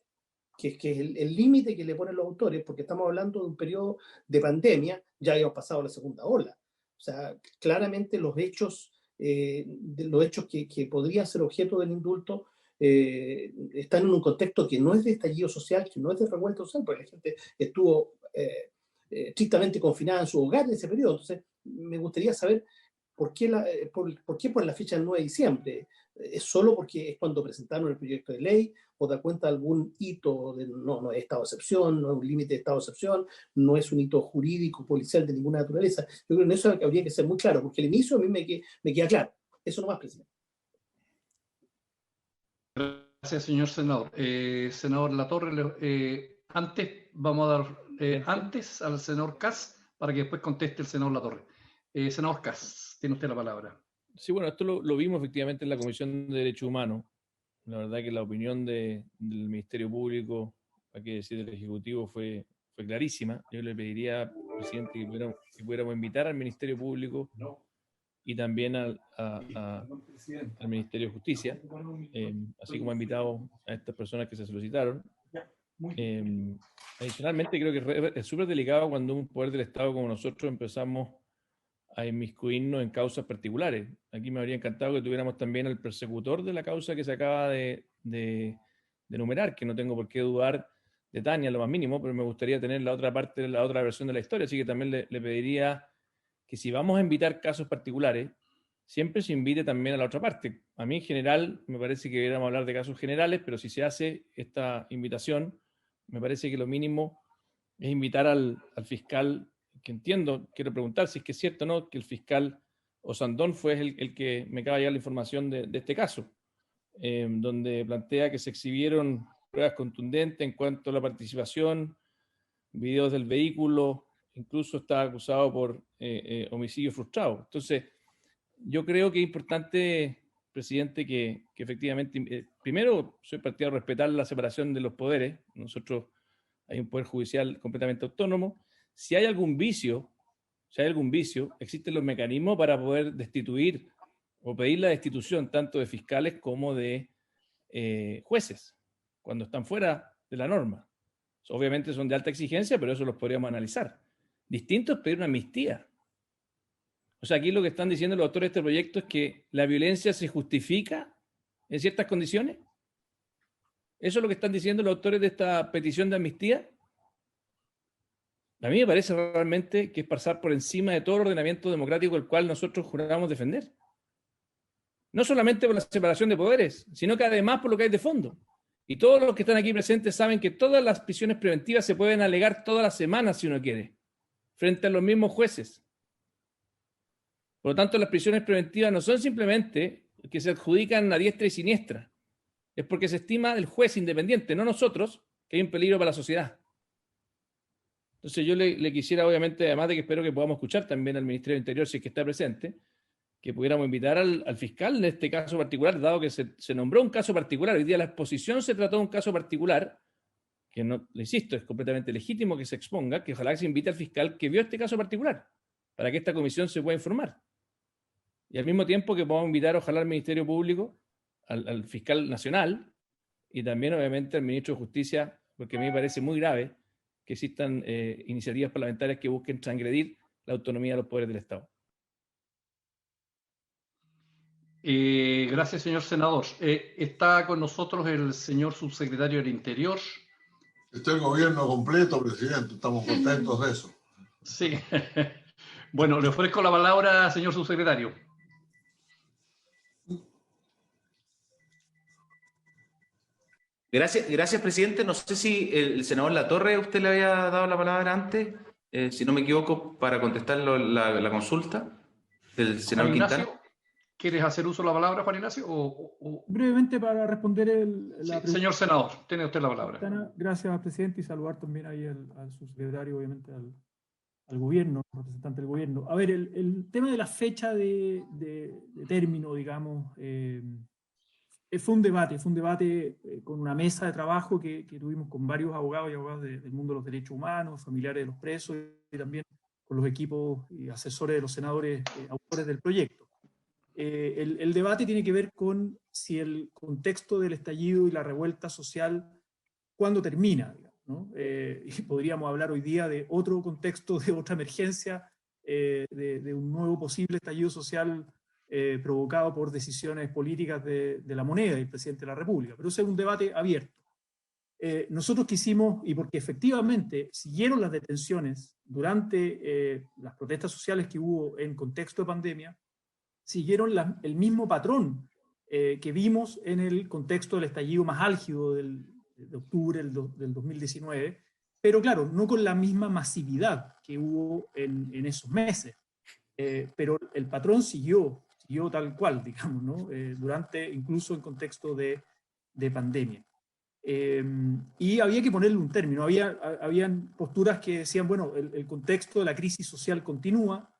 que es el límite que le ponen los autores, porque estamos hablando de un periodo de pandemia, ya habíamos pasado la segunda ola. O sea, claramente los hechos que podrían ser objeto del indulto están en un contexto que no es de estallido social, que no es de revuelta social, porque la gente estuvo estrictamente confinada en su hogar en ese periodo. Entonces, me gustaría saber por qué por la fecha del 9 de diciembre. ¿Es solo porque es cuando presentaron el proyecto de ley o da cuenta de algún hito? No es estado de excepción, no es un límite de estado de excepción, no es un hito jurídico, policial de ninguna naturaleza. Yo creo que en eso habría que ser muy claro, porque el inicio a mí me queda claro. Eso nomás, presidente. Gracias, señor senador. Senador Latorre, antes vamos a dar antes al senador Kass para que después conteste el senador Latorre. Senador Kass. tiene usted la palabra. Sí, bueno, esto lo vimos efectivamente en la Comisión de Derechos Humanos. La verdad que la opinión del Ministerio Público, hay que decir, del Ejecutivo, fue clarísima. Yo le pediría, presidente, que pudiéramos invitar al Ministerio Público y también al Ministerio de Justicia, así como ha invitado a estas personas que se solicitaron. Adicionalmente, creo que es súper delicado cuando un poder del Estado como nosotros empezamos a inmiscuirnos en causas particulares. Aquí me habría encantado que tuviéramos también al persecutor de la causa que se acaba de enumerar, que no tengo por qué dudar de Tania, lo más mínimo, pero me gustaría tener la otra parte, la otra versión de la historia, así que también le pediría que si vamos a invitar casos particulares, siempre se invite también a la otra parte. A mí en general me parece que deberíamos hablar de casos generales, pero si se hace esta invitación, me parece que lo mínimo es invitar al fiscal, que entiendo, quiero preguntar si es que es cierto o no, que el fiscal Osandón fue el que me acaba de llegar la información de este caso, donde plantea que se exhibieron pruebas contundentes en cuanto a la participación, videos del vehículo, incluso está acusado por homicidio frustrado. Entonces, yo creo que es importante, presidente, que efectivamente, primero, soy partidario de respetar la separación de los poderes. Nosotros hay un poder judicial completamente autónomo. Si hay algún vicio, existen los mecanismos para poder destituir o pedir la destitución tanto de fiscales como de jueces, cuando están fuera de la norma. Obviamente son de alta exigencia, pero eso los podríamos analizar. Distinto es pedir una amnistía. O sea, aquí lo que están diciendo los autores de este proyecto es que la violencia se justifica en ciertas condiciones. ¿Eso es lo que están diciendo los autores de esta petición de amnistía? A mí me parece realmente que es pasar por encima de todo el ordenamiento democrático el cual nosotros juramos defender. No solamente por la separación de poderes, sino que además por lo que hay de fondo. Y todos los que están aquí presentes saben que todas las prisiones preventivas se pueden alegar todas las semanas si uno quiere, frente a los mismos jueces. Por lo tanto, las prisiones preventivas no son simplemente que se adjudican a diestra y siniestra. Es porque se estima el juez independiente, no nosotros, que hay un peligro para la sociedad. Entonces yo le quisiera, obviamente, además de que espero que podamos escuchar también al Ministerio del Interior, si es que está presente, que pudiéramos invitar al fiscal en este caso particular, dado que se nombró un caso particular. Hoy día la exposición se trató de un caso particular, que no, le insisto, es completamente legítimo que se exponga, que ojalá que se invite al fiscal que vio este caso particular, para que esta comisión se pueda informar. Y al mismo tiempo que podamos invitar, ojalá, al Ministerio Público, al fiscal nacional, y también, obviamente, al ministro de Justicia, porque a mí me parece muy grave que existan iniciativas parlamentarias que busquen transgredir la autonomía de los poderes del Estado. Gracias, señor senador. Está con nosotros el señor subsecretario del Interior. Está el gobierno completo, presidente. Estamos contentos de eso. Sí. Bueno, le ofrezco la palabra, señor subsecretario. Gracias, presidente. No sé si el senador Latorre, usted le había dado la palabra antes, si no me equivoco, para contestar la consulta del senador Quintana. ¿Quieres hacer uso de la palabra, Juan Ignacio? Brevemente para responder la pregunta. Señor senador, tiene usted la palabra. Gracias, presidente, y saludar también ahí al subsecretario, obviamente al gobierno, representante del gobierno. A ver, el tema de la fecha de término, digamos, fue un debate con una mesa de trabajo que tuvimos con varios abogados y abogadas del mundo de los derechos humanos, familiares de los presos, y también con los equipos y asesores de los senadores autores del proyecto. El debate tiene que ver con si el contexto del estallido y la revuelta social, ¿cuándo termina? Digamos, ¿no? Y podríamos hablar hoy día de otro contexto, de otra emergencia, de un nuevo posible estallido social provocado por decisiones políticas de la moneda y el presidente de la República. Pero ese es un debate abierto. Nosotros quisimos, y porque efectivamente siguieron las detenciones durante las protestas sociales que hubo en contexto de pandemia, siguieron el mismo patrón que vimos en el contexto del estallido más álgido de octubre del 2019, pero claro, no con la misma masividad que hubo en esos meses. Pero el patrón siguió tal cual, digamos, ¿no? Incluso en contexto de pandemia. Y había que ponerle un término. Habían posturas que decían, bueno, el contexto de la crisis social continúa,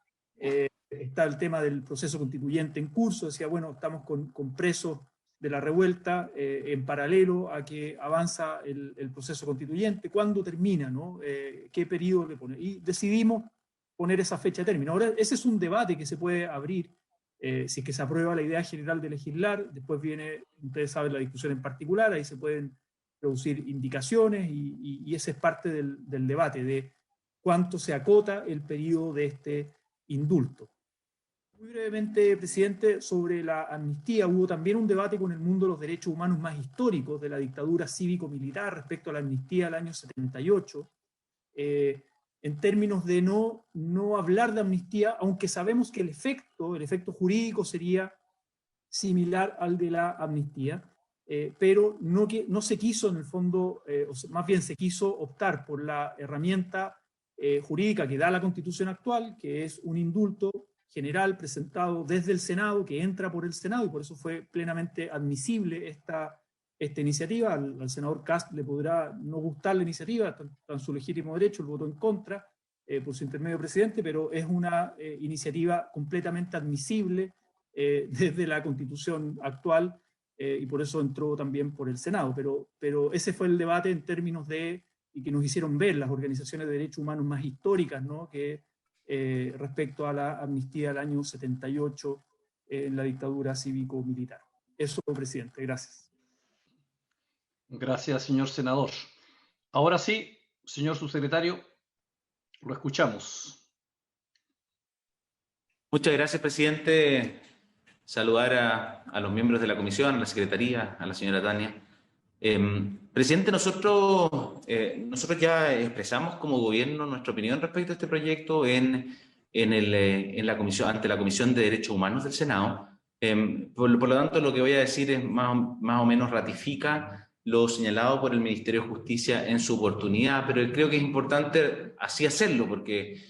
está el tema del proceso constituyente en curso. Decía, bueno, estamos con presos de la revuelta en paralelo a que avanza el proceso constituyente. ¿Cuándo termina, no? ¿Qué periodo le pone? Y decidimos poner esa fecha de término. Ahora, ese es un debate que se puede abrir si es que se aprueba la idea general de legislar. Después viene, ustedes saben, la discusión en particular, ahí se pueden producir indicaciones y ese es parte del debate de cuánto se acota el periodo de este indulto. Muy brevemente, presidente, sobre la amnistía, hubo también un debate con el mundo de los derechos humanos más históricos de la dictadura cívico-militar respecto a la amnistía del año 78, en términos de no hablar de amnistía, aunque sabemos que el efecto jurídico sería similar al de la amnistía, pero no se quiso en el fondo, más bien se quiso optar por la herramienta jurídica que da la Constitución actual, que es un indulto general presentado desde el Senado, que entra por el Senado, y por eso fue plenamente admisible esta iniciativa. Al senador Kast le podrá no gustar la iniciativa, está en su legítimo derecho, el voto en contra por su intermedio presidente, pero es una iniciativa completamente admisible desde la Constitución actual, y por eso entró también por el Senado. Pero ese fue el debate en términos y que nos hicieron ver las organizaciones de derechos humanos más históricas, ¿no? Que respecto a la amnistía del año 78 en la dictadura cívico-militar. Eso, presidente. Gracias. Gracias, señor senador. Ahora sí, señor subsecretario, lo escuchamos. Muchas gracias, presidente. Saludar a los miembros de la comisión, a la secretaría, a la señora Tania. Presidente, nosotros ya expresamos como gobierno nuestra opinión respecto a este proyecto en la comisión, ante la Comisión de Derechos Humanos del Senado. Por lo tanto, lo que voy a decir es más o menos ratifica lo señalado por el Ministerio de Justicia en su oportunidad, pero creo que es importante así hacerlo porque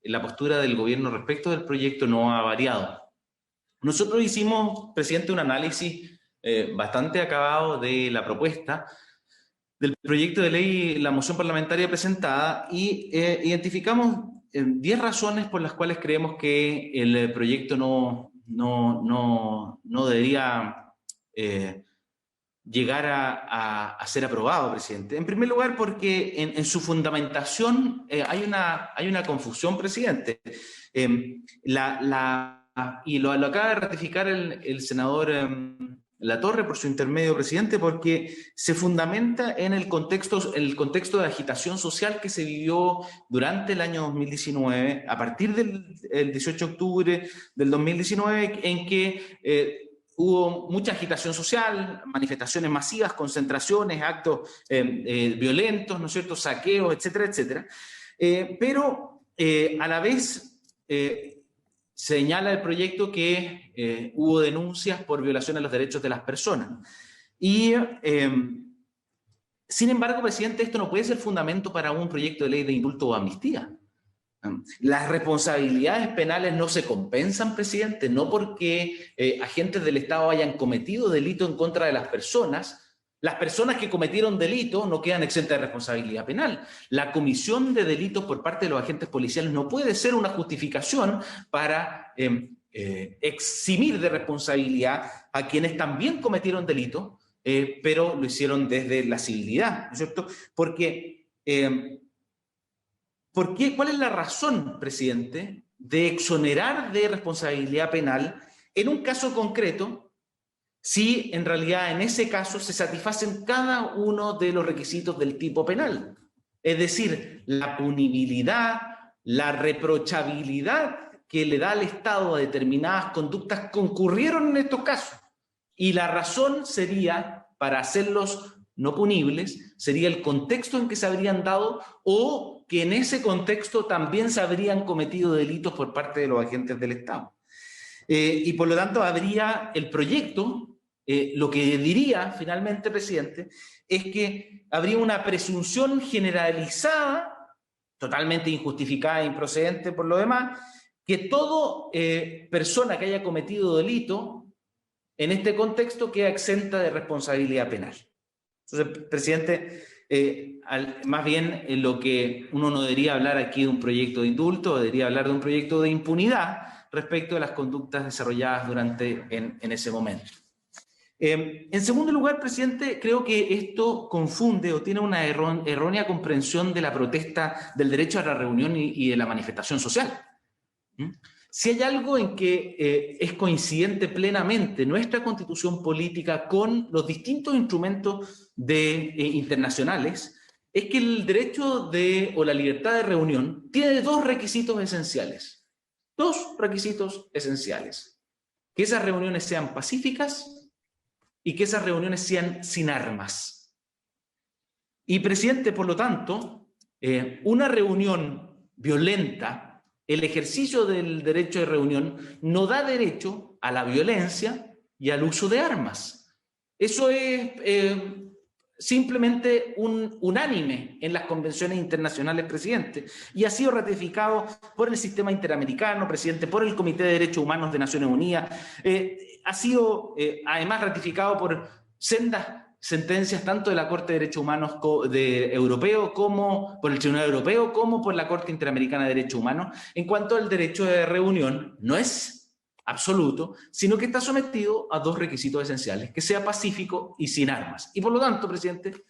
la postura del gobierno respecto del proyecto no ha variado. Nosotros hicimos, presidente, un análisis bastante acabado de la propuesta del proyecto de ley, la moción parlamentaria presentada, y identificamos 10 razones por las cuales creemos que el proyecto no debería llegar a ser aprobado, presidente. En primer lugar, porque en su fundamentación hay una confusión, presidente. Y lo acaba de ratificar el senador Latorre por su intermedio, presidente, porque se fundamenta en el contexto de agitación social que se vivió durante el año 2019, a partir del 18 de octubre del 2019, en que hubo mucha agitación social, manifestaciones masivas, concentraciones, actos violentos, ¿no es cierto?, saqueos, etcétera, etcétera. Pero a la vez señala el proyecto que hubo denuncias por violación a los derechos de las personas. Y, sin embargo, presidente, esto no puede ser fundamento para un proyecto de ley de indulto o amnistía. Las responsabilidades penales no se compensan, presidente, no porque agentes del Estado hayan cometido delito en contra de las personas. Las personas que cometieron delito no quedan exentas de responsabilidad penal. La comisión de delitos por parte de los agentes policiales no puede ser una justificación para eximir de responsabilidad a quienes también cometieron delito, pero lo hicieron desde la civilidad, ¿no es cierto? Porque ¿cuál es la razón, presidente, de exonerar de responsabilidad penal en un caso concreto si en realidad en ese caso se satisfacen cada uno de los requisitos del tipo penal? Es decir, la punibilidad, la reprochabilidad que le da al Estado a determinadas conductas concurrieron en estos casos. Y la razón sería, para hacerlos no punibles, sería el contexto en que se habrían dado o que en ese contexto también se habrían cometido delitos por parte de los agentes del Estado. Y por lo tanto habría el proyecto, lo que diría finalmente, presidente, es que habría una presunción generalizada, totalmente injustificada e improcedente por lo demás, que toda persona que haya cometido delito en este contexto queda exenta de responsabilidad penal. Entonces, presidente, más bien lo que uno no debería hablar aquí de un proyecto de indulto, debería hablar de un proyecto de impunidad respecto de las conductas desarrolladas en ese momento. En segundo lugar, presidente, creo que esto confunde o tiene una errónea comprensión de la protesta, del derecho a la reunión y de la manifestación social. Si hay algo en que es coincidente plenamente nuestra constitución política con los distintos instrumentos internacionales, es que el derecho o la libertad de reunión tiene dos requisitos esenciales. Dos requisitos esenciales. Que esas reuniones sean pacíficas y que esas reuniones sean sin armas. Y, presidente, por lo tanto, una reunión violenta, el ejercicio del derecho de reunión no da derecho a la violencia y al uso de armas. Eso es simplemente unánime en las convenciones internacionales, presidente, y ha sido ratificado por el sistema interamericano, presidente, por el Comité de Derechos Humanos de Naciones Unidas, ha sido además ratificado por sendas sentencias tanto de la Corte de Derechos Humanos Europeo como por el Tribunal Europeo como por la Corte Interamericana de Derechos Humanos en cuanto al derecho de reunión. No es absoluto, sino que está sometido a dos requisitos esenciales, que sea pacífico y sin armas. Y por lo tanto, presidente,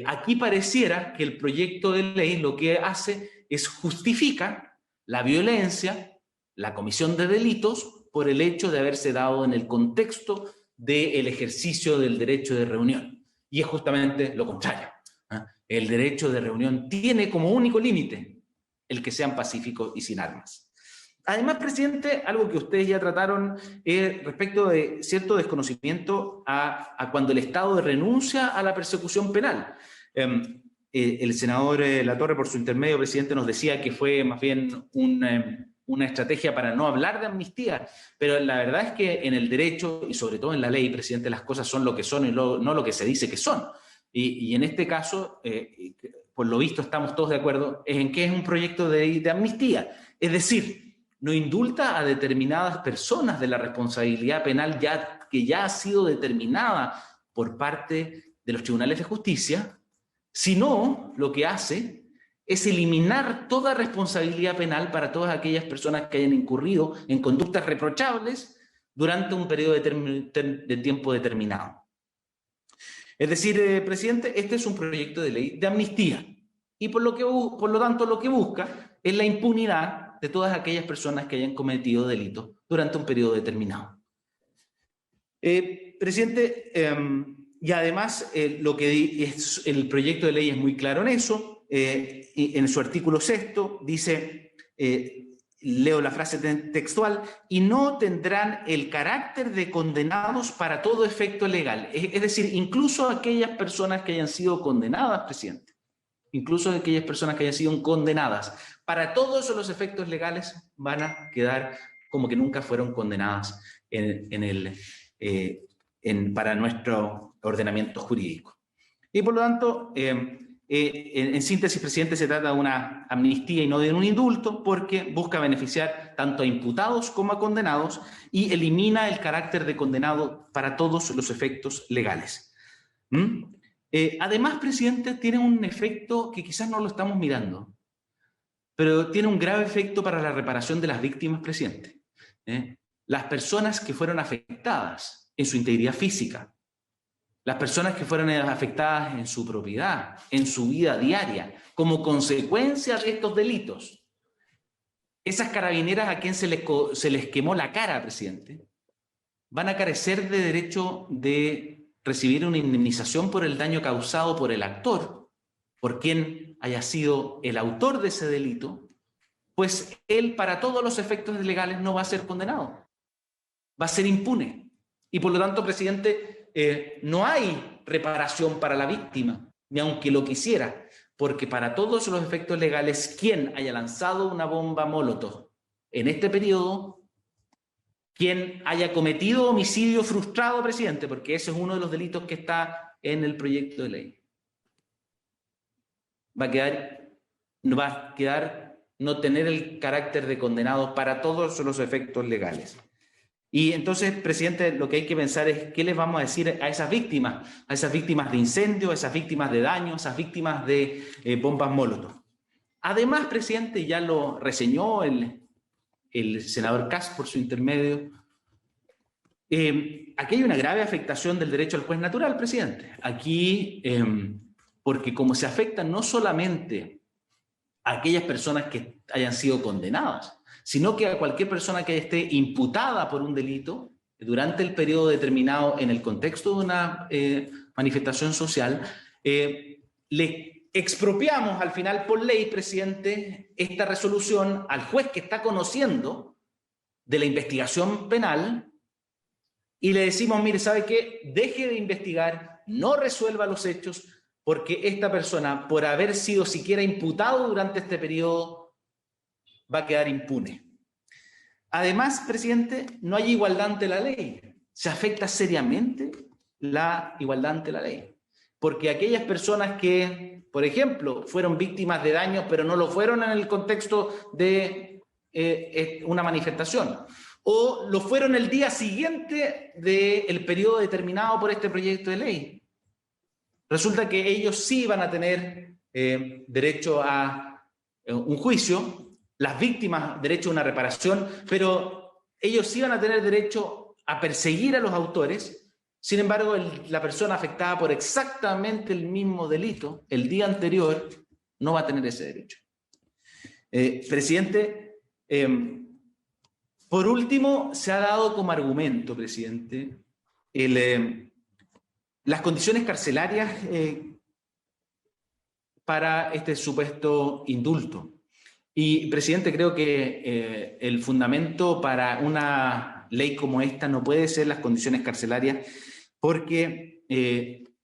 aquí pareciera que el proyecto de ley lo que hace es justificar la violencia, la comisión de delitos, por el hecho de haberse dado en el contexto del ejercicio del derecho de reunión. Y es justamente lo contrario. El derecho de reunión tiene como único límite el que sean pacíficos y sin armas. Además, presidente, algo que ustedes ya trataron respecto de cierto desconocimiento a cuando el Estado renuncia a la persecución penal. El senador Latorre, por su intermedio, presidente, nos decía que fue más bien una estrategia para no hablar de amnistía, pero la verdad es que en el derecho y sobre todo en la ley, presidente, las cosas son lo que son y no lo que se dice que son. Y en este caso, por lo visto estamos todos de acuerdo en que es un proyecto de amnistía. Es decir, no indulta a determinadas personas de la responsabilidad penal que ya ha sido determinada por parte de los tribunales de justicia, sino lo que hace es eliminar toda responsabilidad penal para todas aquellas personas que hayan incurrido en conductas reprochables durante un periodo de tiempo determinado. Es decir, presidente, este es un proyecto de ley de amnistía y por lo tanto lo que busca es la impunidad de todas aquellas personas que hayan cometido delitos durante un periodo determinado. Presidente, y además lo que es el proyecto de ley es muy claro en eso. En su artículo 6 dice, leo la frase textual, y no tendrán el carácter de condenados para todo efecto legal. Es decir, incluso aquellas personas que hayan sido condenadas, presidente, incluso aquellas personas que hayan sido condenadas, para todos los efectos legales van a quedar como que nunca fueron condenadas para nuestro ordenamiento jurídico. Y por lo tanto, en síntesis, presidente, se trata de una amnistía y no de un indulto porque busca beneficiar tanto a imputados como a condenados y elimina el carácter de condenado para todos los efectos legales. Además, presidente, tiene un efecto que quizás no lo estamos mirando, pero tiene un grave efecto para la reparación de las víctimas, presidente. Las personas que fueron afectadas en su integridad física, las personas que fueron afectadas en su propiedad, en su vida diaria, como consecuencia de estos delitos. Esas carabineras a quien se les quemó la cara, presidente, van a carecer de derecho de recibir una indemnización por el daño causado por el actor, por quien haya sido el autor de ese delito, pues él para todos los efectos legales no va a ser condenado, va a ser impune. Y por lo tanto, presidente, no hay reparación para la víctima, ni aunque lo quisiera, porque para todos los efectos legales, quien haya lanzado una bomba Molotov en este periodo, quien haya cometido homicidio frustrado, presidente, porque ese es uno de los delitos que está en el proyecto de ley, va a quedar no tener el carácter de condenado para todos los efectos legales. Y entonces, presidente, lo que hay que pensar es qué les vamos a decir a esas víctimas de incendio, a esas víctimas de daño, a esas víctimas de bombas Molotov. Además, presidente, ya lo reseñó el senador Kast por su intermedio, aquí hay una grave afectación del derecho al juez natural, presidente. Aquí, porque como se afectan no solamente a aquellas personas que hayan sido condenadas, sino que a cualquier persona que esté imputada por un delito durante el periodo determinado en el contexto de una manifestación social, le expropiamos al final por ley, presidente, esta resolución al juez que está conociendo de la investigación penal y le decimos, mire, ¿sabe qué? Deje de investigar, no resuelva los hechos, porque esta persona, por haber sido siquiera imputado durante este periodo, va a quedar impune. Además, presidente, no hay igualdad ante la ley. Se afecta seriamente la igualdad ante la ley. Porque aquellas personas que, por ejemplo, fueron víctimas de daños, pero no lo fueron en el contexto de una manifestación, o lo fueron el día siguiente del periodo determinado por este proyecto de ley, resulta que ellos sí van a tener derecho a un juicio, las víctimas derecho a una reparación, pero ellos sí van a tener derecho a perseguir a los autores. Sin embargo, la persona afectada por exactamente el mismo delito el día anterior no va a tener ese derecho. Presidente, por último, se ha dado como argumento, presidente, las condiciones carcelarias para este supuesto indulto. Y, presidente, creo que el fundamento para una ley como esta no puede ser las condiciones carcelarias, porque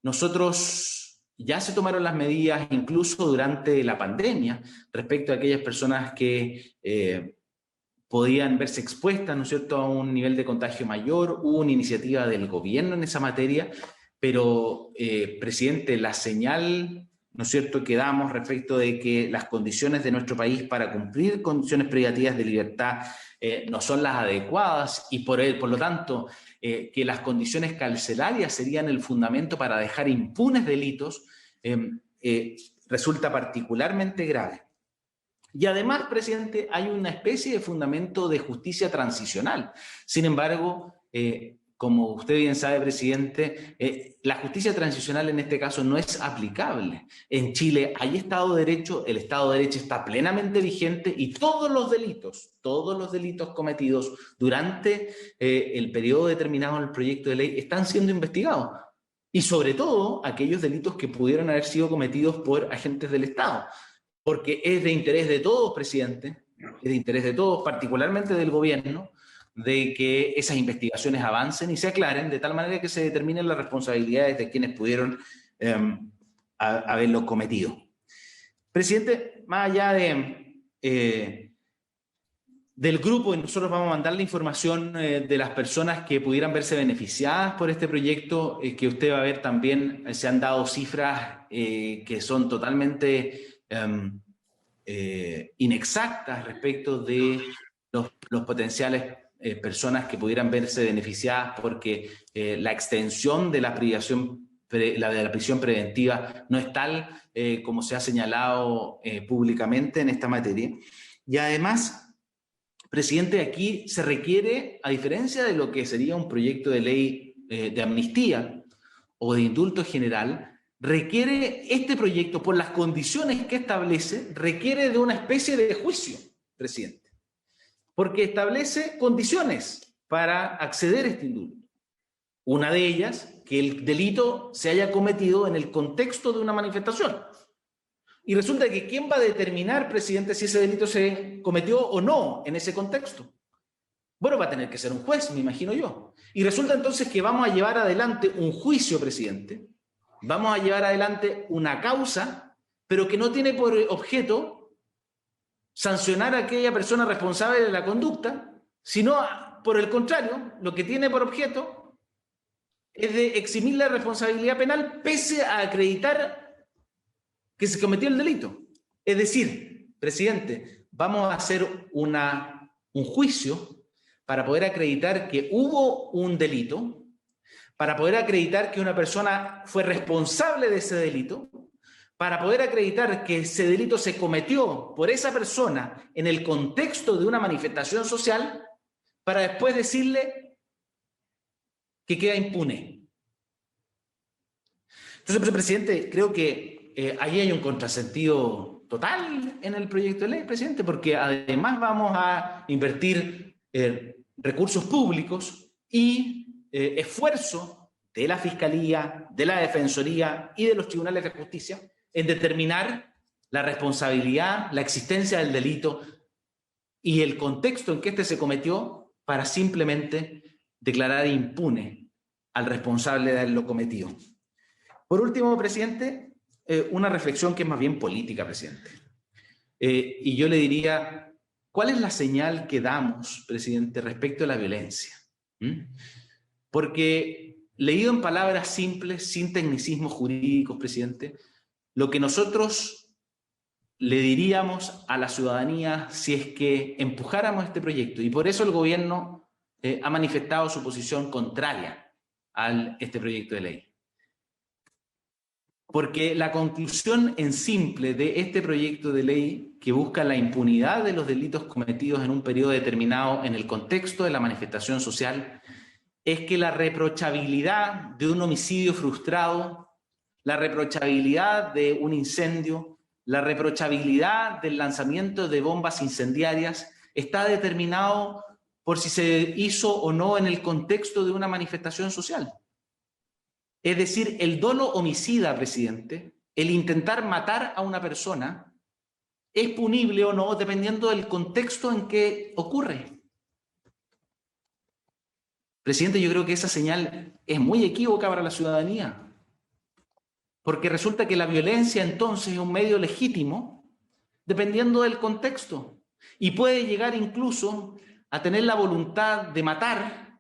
nosotros ya se tomaron las medidas incluso durante la pandemia respecto a aquellas personas que podían verse expuestas, ¿no es cierto?, a un nivel de contagio mayor. Hubo una iniciativa del gobierno en esa materia, pero, presidente, la señal, ¿no es cierto?, que damos respecto de que las condiciones de nuestro país para cumplir condiciones privativas de libertad no son las adecuadas y por lo tanto que las condiciones carcelarias serían el fundamento para dejar impunes delitos, resulta particularmente grave. Y además, presidente, hay una especie de fundamento de justicia transicional. Sin embargo, como usted bien sabe, presidente, la justicia transicional en este caso no es aplicable. En Chile hay Estado de Derecho, el Estado de Derecho está plenamente vigente y todos los delitos cometidos durante el periodo determinado en el proyecto de ley están siendo investigados. Y sobre todo aquellos delitos que pudieron haber sido cometidos por agentes del Estado. Porque es de interés de todos, presidente, es de interés de todos, particularmente del gobierno, de que esas investigaciones avancen y se aclaren de tal manera que se determinen las responsabilidades de quienes pudieron haberlo cometido. Presidente, más allá del grupo, y nosotros vamos a mandar la información de las personas que pudieran verse beneficiadas por este proyecto, que usted va a ver también, se han dado cifras que son totalmente inexactas respecto de los potenciales personas que pudieran verse beneficiadas porque la extensión de la prisión preventiva no es tal como se ha señalado públicamente en esta materia. Y además, presidente, aquí se requiere, a diferencia de lo que sería un proyecto de ley de amnistía o de indulto general, requiere este proyecto, por las condiciones que establece, requiere de una especie de juicio, presidente. Porque establece condiciones para acceder a este indulto. Una de ellas, que el delito se haya cometido en el contexto de una manifestación. Y resulta que ¿quién va a determinar, presidente, si ese delito se cometió o no en ese contexto? Bueno, va a tener que ser un juez, me imagino yo. Y resulta entonces que vamos a llevar adelante un juicio, presidente. Vamos a llevar adelante una causa, pero que no tiene por objeto sancionar a aquella persona responsable de la conducta, sino, por el contrario, lo que tiene por objeto es de eximir la responsabilidad penal pese a acreditar que se cometió el delito. Es decir, presidente, vamos a hacer un juicio para poder acreditar que hubo un delito, para poder acreditar que una persona fue responsable de ese delito, para poder acreditar que ese delito se cometió por esa persona en el contexto de una manifestación social, para después decirle que queda impune. Entonces, presidente, creo que ahí hay un contrasentido total en el proyecto de ley, presidente, porque además vamos a invertir recursos públicos y esfuerzo de la Fiscalía, de la Defensoría y de los tribunales de justicia en determinar la responsabilidad, la existencia del delito y el contexto en que éste se cometió para simplemente declarar impune al responsable de haberlo cometido. Por último, presidente, una reflexión que es más bien política, presidente. Y yo le diría, ¿cuál es la señal que damos, presidente, respecto a la violencia? Porque, leído en palabras simples, sin tecnicismos jurídicos, presidente, lo que nosotros le diríamos a la ciudadanía si es que empujáramos este proyecto, y por eso el gobierno ha manifestado su posición contraria a este proyecto de ley. Porque la conclusión en simple de este proyecto de ley, que busca la impunidad de los delitos cometidos en un periodo determinado en el contexto de la manifestación social, es que la reprochabilidad de un homicidio frustrado, la reprochabilidad de un incendio, la reprochabilidad del lanzamiento de bombas incendiarias está determinado por si se hizo o no en el contexto de una manifestación social. Es decir, el dolo homicida, presidente, el intentar matar a una persona, es punible o no dependiendo del contexto en que ocurre. Presidente, yo creo que esa señal es muy equívoca para la ciudadanía, porque resulta que la violencia entonces es un medio legítimo dependiendo del contexto y puede llegar incluso a tener la voluntad de matar,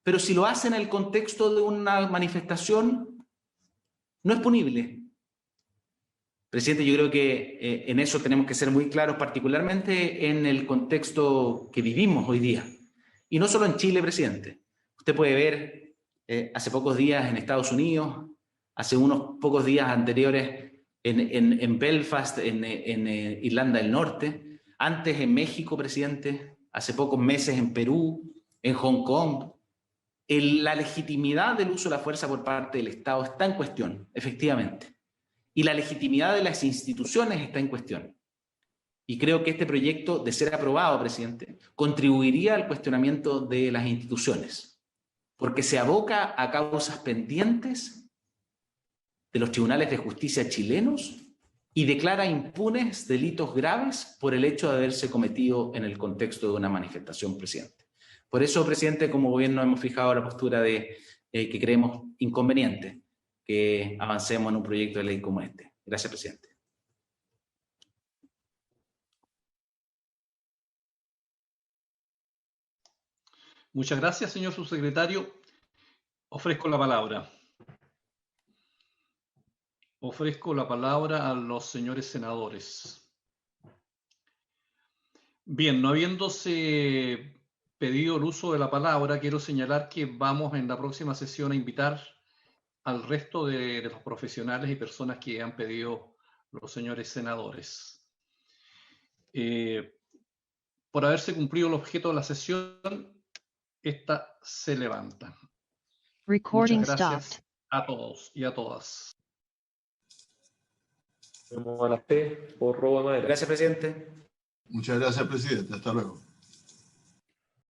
pero si lo hace en el contexto de una manifestación, no es punible. Presidente, yo creo que en eso tenemos que ser muy claros, particularmente en el contexto que vivimos hoy día. Y no solo en Chile, presidente. Usted puede ver hace pocos días en Estados Unidos, hace unos pocos días anteriores en Belfast, en Irlanda del Norte, antes en México, presidente, hace pocos meses en Perú, en Hong Kong. La legitimidad del uso de la fuerza por parte del Estado está en cuestión, efectivamente. Y la legitimidad de las instituciones está en cuestión. Y creo que este proyecto, de ser aprobado, presidente, contribuiría al cuestionamiento de las instituciones, porque se aboca a causas pendientes de los tribunales de justicia chilenos y declara impunes delitos graves por el hecho de haberse cometido en el contexto de una manifestación, presidente. Por eso, presidente, como gobierno hemos fijado la postura de que creemos inconveniente que avancemos en un proyecto de ley como este. Gracias, presidente. Muchas gracias, señor subsecretario. Ofrezco la palabra. Ofrezco la palabra a los señores senadores. Bien, no habiéndose pedido el uso de la palabra, quiero señalar que vamos en la próxima sesión a invitar al resto de los profesionales y personas que han pedido los señores senadores. Por haberse cumplido el objeto de la sesión, esta se levanta. Muchas gracias a todos y a todas. Vamos a las P por robo de madera. Gracias, presidente. Muchas gracias, presidente. Hasta luego.